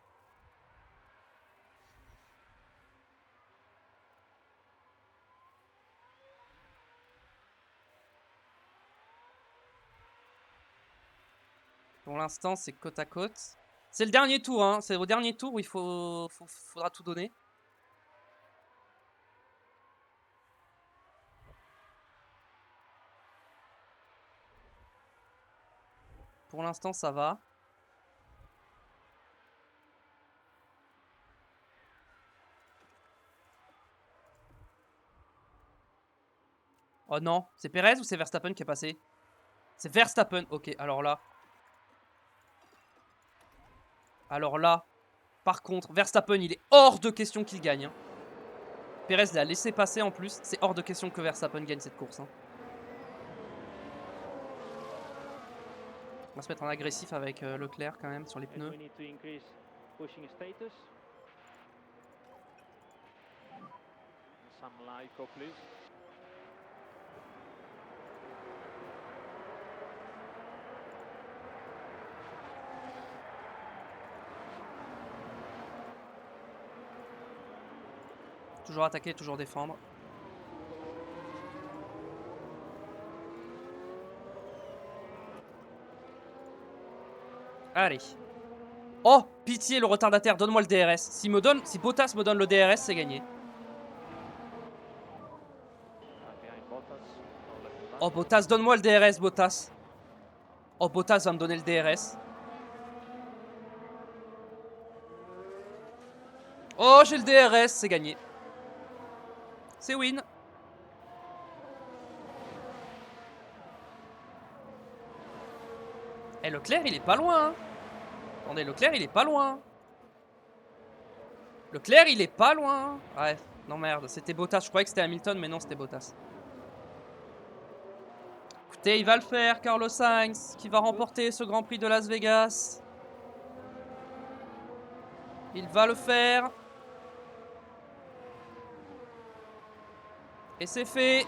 Pour l'instant, c'est côte à côte. C'est le dernier tour, hein. C'est au dernier tour où il faudra tout donner. Pour l'instant, ça va. Oh non, c'est Perez ou c'est Verstappen qui est passé? C'est Verstappen, ok, alors là. Alors là, par contre, Verstappen, il est hors de question qu'il gagne. Hein. Perez l'a laissé passer en plus. C'est hors de question que Verstappen gagne cette course. Hein. On va se mettre en agressif avec Leclerc quand même sur les And pneus. we need to increase pushing status. Some Lyco, please. Toujours attaquer, toujours défendre. Allez. Oh, pitié le retardataire, donne-moi le DRS. Si Bottas me donne le DRS, c'est gagné. Behind Bottas. No left and right. Oh, Bottas, donne-moi le DRS, Bottas. Oh, Bottas va me donner le DRS. Oh, j'ai le DRS, c'est gagné. C'est win. Eh, Leclerc, il est pas loin. Hein. Attendez, Leclerc, il est pas loin. Leclerc, il est pas loin. Ouais, non merde, c'était Bottas. Je croyais que c'était Hamilton, mais non, c'était Bottas. Écoutez, il va le faire, Carlos Sainz, qui va remporter ce Grand Prix de Las Vegas. Il va le faire. Et c'est fait. It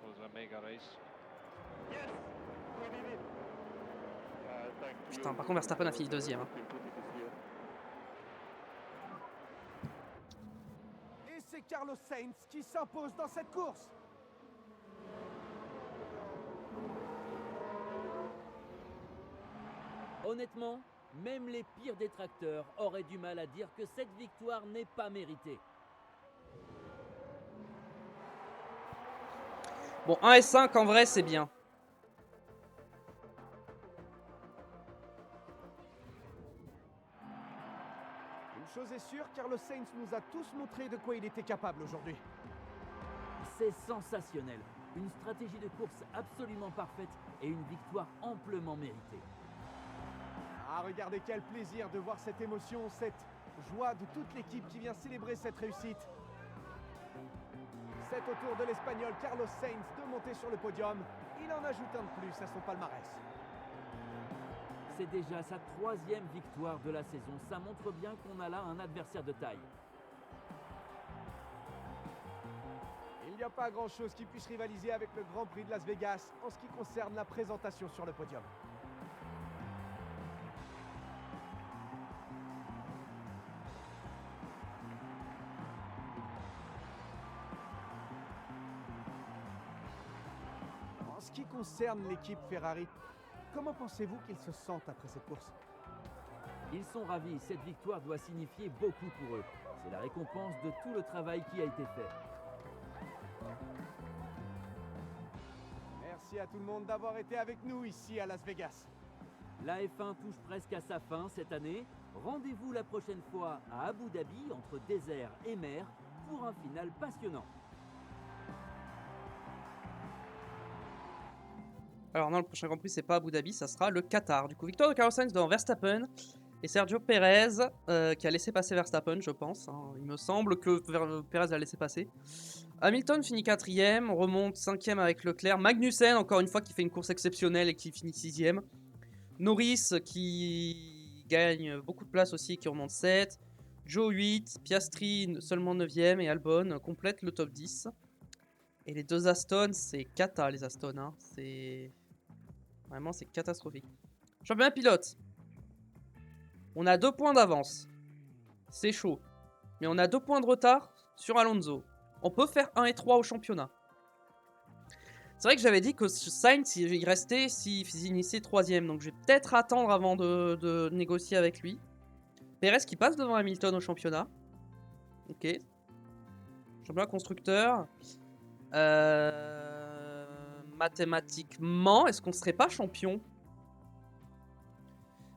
was a mega race. Yes, we did it. Thank you. Putain, par contre, Verstappen a fini deuxième. Hein. Et c'est Carlos Sainz qui s'impose dans cette course. Honnêtement, même les pires détracteurs auraient du mal à dire que cette victoire n'est pas méritée. Bon, 1 et 5, en vrai, c'est bien. Une chose est sûre, Carlos Sainz nous a tous montré de quoi il était capable aujourd'hui. C'est sensationnel. Une stratégie de course absolument parfaite et une victoire amplement méritée. Ah, regardez quel plaisir de voir cette émotion, cette joie de toute l'équipe qui vient célébrer cette réussite. C'est au tour de l'Espagnol Carlos Sainz de monter sur le podium. Il en ajoute un de plus à son palmarès. C'est déjà sa 3e victoire de la saison. Ça montre bien qu'on a là un adversaire de taille. Il n'y a pas grand-chose qui puisse rivaliser avec le Grand Prix de Las Vegas en ce qui concerne la présentation sur le podium. En ce qui concerne l'équipe Ferrari, comment pensez-vous qu'ils se sentent après cette course? Ils sont ravis. Cette victoire doit signifier beaucoup pour eux. C'est la récompense de tout le travail qui a été fait. Merci à tout le monde d'avoir été avec nous ici à Las Vegas. La F1 touche presque à sa fin cette année. Rendez-vous la prochaine fois à Abu Dhabi entre désert et mer pour un final passionnant. Alors non, le prochain Grand Prix, c'est pas Abu Dhabi, ça sera le Qatar. Du coup, victoire de Carlos Sainz devant Verstappen et Sergio Perez, qui a laissé passer Verstappen, je pense. Hein. Il me semble que Perez l'a laissé passer. Hamilton finit 4ème, remonte 5ème avec Leclerc. Magnussen, encore une fois, qui fait une course exceptionnelle et qui finit 6ème. Norris, qui gagne beaucoup de place aussi et qui remonte 7. Joe 8, Piastri seulement 9ème et Albon complète le top 10. Et les deux Aston, c'est cata les Aston. Hein. C'est... Vraiment, c'est catastrophique. Championnat pilote. On a 2 points d'avance. C'est chaud. Mais on a 2 points de retard sur Alonso. On peut faire 1 et 3 au championnat. C'est vrai que j'avais dit que Sainz, il restait s'il finissait 3ème. Donc je vais peut-être attendre avant de négocier avec lui. Perez qui passe devant Hamilton au championnat. Ok. Championnat constructeur. Mathématiquement, est-ce qu'on serait pas champion?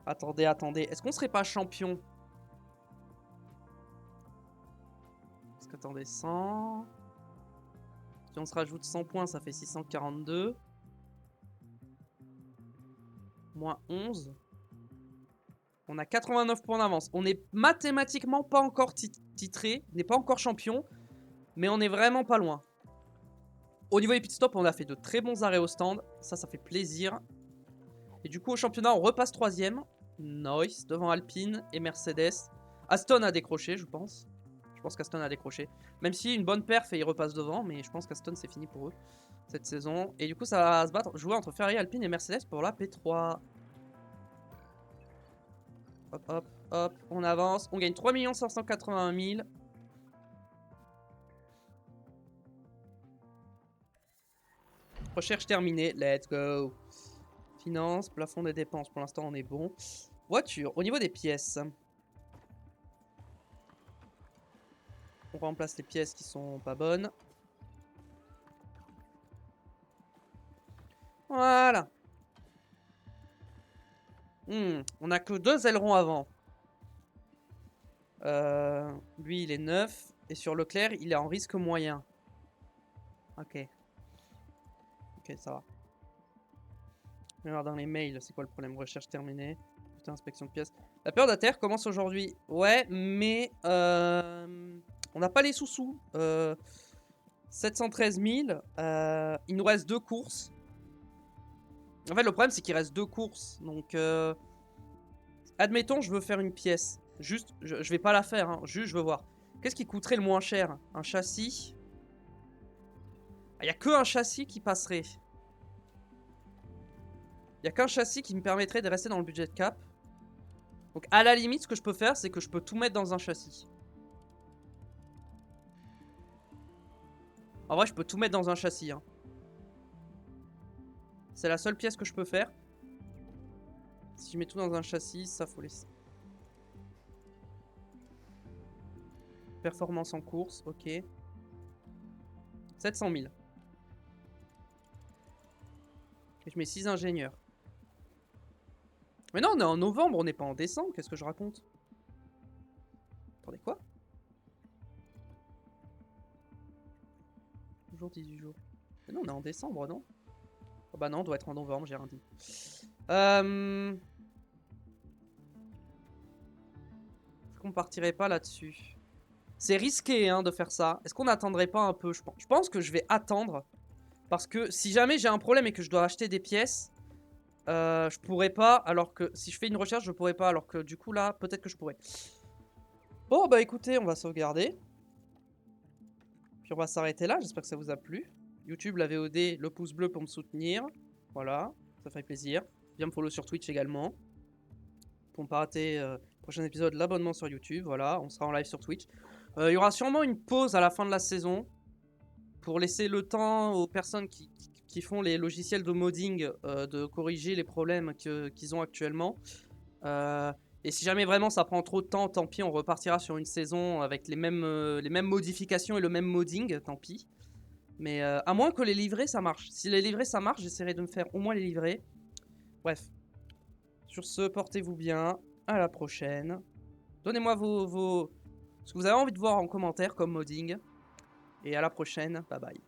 Attendez. Est-ce qu'on serait pas champion? Parce qu'attendez, 100... Si on se rajoute 100 points, ça fait 642. Moins 11. On a 89 points d'avance. On est mathématiquement pas encore titré. On n'est pas encore champion. Mais on est vraiment pas loin. Au niveau des pit stops, on a fait de très bons arrêts au stand. Ça fait plaisir. Et du coup, au championnat, on repasse 3ème. Nice. Devant Alpine et Mercedes. Aston a décroché, je pense. Je pense qu'Aston a décroché. Même si une bonne perf et il repasse devant. Mais je pense qu'Aston, c'est fini pour eux cette saison. Et du coup, ça va se battre, jouer entre Ferrari, Alpine et Mercedes pour la P3. Hop, hop, hop. On avance. On gagne 3 581 000. Recherche terminée. Let's go. Finance, plafond des dépenses. Pour l'instant, on est bon. Voiture. Au niveau des pièces. On remplace les pièces qui sont pas bonnes. Voilà. On a que 2 ailerons avant. Lui, il est 9. Et sur Leclerc, il est en risque moyen. Ok. Ok, ça va. Je vais voir dans les mails, c'est quoi le problème? Recherche terminée. Putain, inspection de pièces. La période à terre commence aujourd'hui. Ouais, mais on n'a pas les sous-sous. 713 000. Il nous reste 2 courses. En fait, le problème, c'est qu'il reste 2 courses. Donc, admettons, je veux faire une pièce. Juste, je vais pas la faire. Hein. Juste, je veux voir. Qu'est-ce qui coûterait le moins cher? Un châssis. Il n'y a que un châssis qui passerait. Il n'y a qu'un châssis qui me permettrait de rester dans le budget cap. Donc, à la limite, ce que je peux faire, c'est que je peux tout mettre dans un châssis. En vrai, je peux tout mettre dans un châssis. Hein. C'est la seule pièce que je peux faire. Si je mets tout dans un châssis, ça faut laisser. Performance en course, ok. 700 000. Et je mets 6 ingénieurs. Mais non, on est en novembre, on n'est pas en décembre. Qu'est-ce que je raconte? Attendez, quoi? Toujours 18 jours. Mais non, on est en décembre, non? Oh bah non, on doit être en novembre, j'ai rien dit. Est-ce qu'on partirait pas là-dessus? C'est risqué hein, de faire ça. Est-ce qu'on n'attendrait pas un peu? Je pense que je vais attendre. Parce que si jamais j'ai un problème et que je dois acheter des pièces, je pourrais pas. Alors que si je fais une recherche, je pourrais pas. Alors que du coup là, peut-être que je pourrais. Bon bah écoutez, on va sauvegarder. Puis on va s'arrêter là. J'espère que ça vous a plu. YouTube, la VOD, le pouce bleu pour me soutenir. Voilà, ça fait plaisir. Viens me follow sur Twitch également. Pour ne pas rater le prochain épisode, l'abonnement sur YouTube. Voilà, on sera en live sur Twitch. Il y aura sûrement une pause à la fin de la saison. Pour laisser le temps aux personnes qui font les logiciels de modding de corriger les problèmes qu'ils ont actuellement. Et si jamais vraiment ça prend trop de temps, tant pis, on repartira sur une saison avec les mêmes modifications et le même modding, tant pis. Mais à moins que les livrets ça marche. Si les livrets ça marche, j'essaierai de me faire au moins les livrets. Bref. Sur ce, portez-vous bien. À la prochaine. Donnez-moi ce que vous avez envie de voir en commentaire comme modding. Et à la prochaine. Bye bye.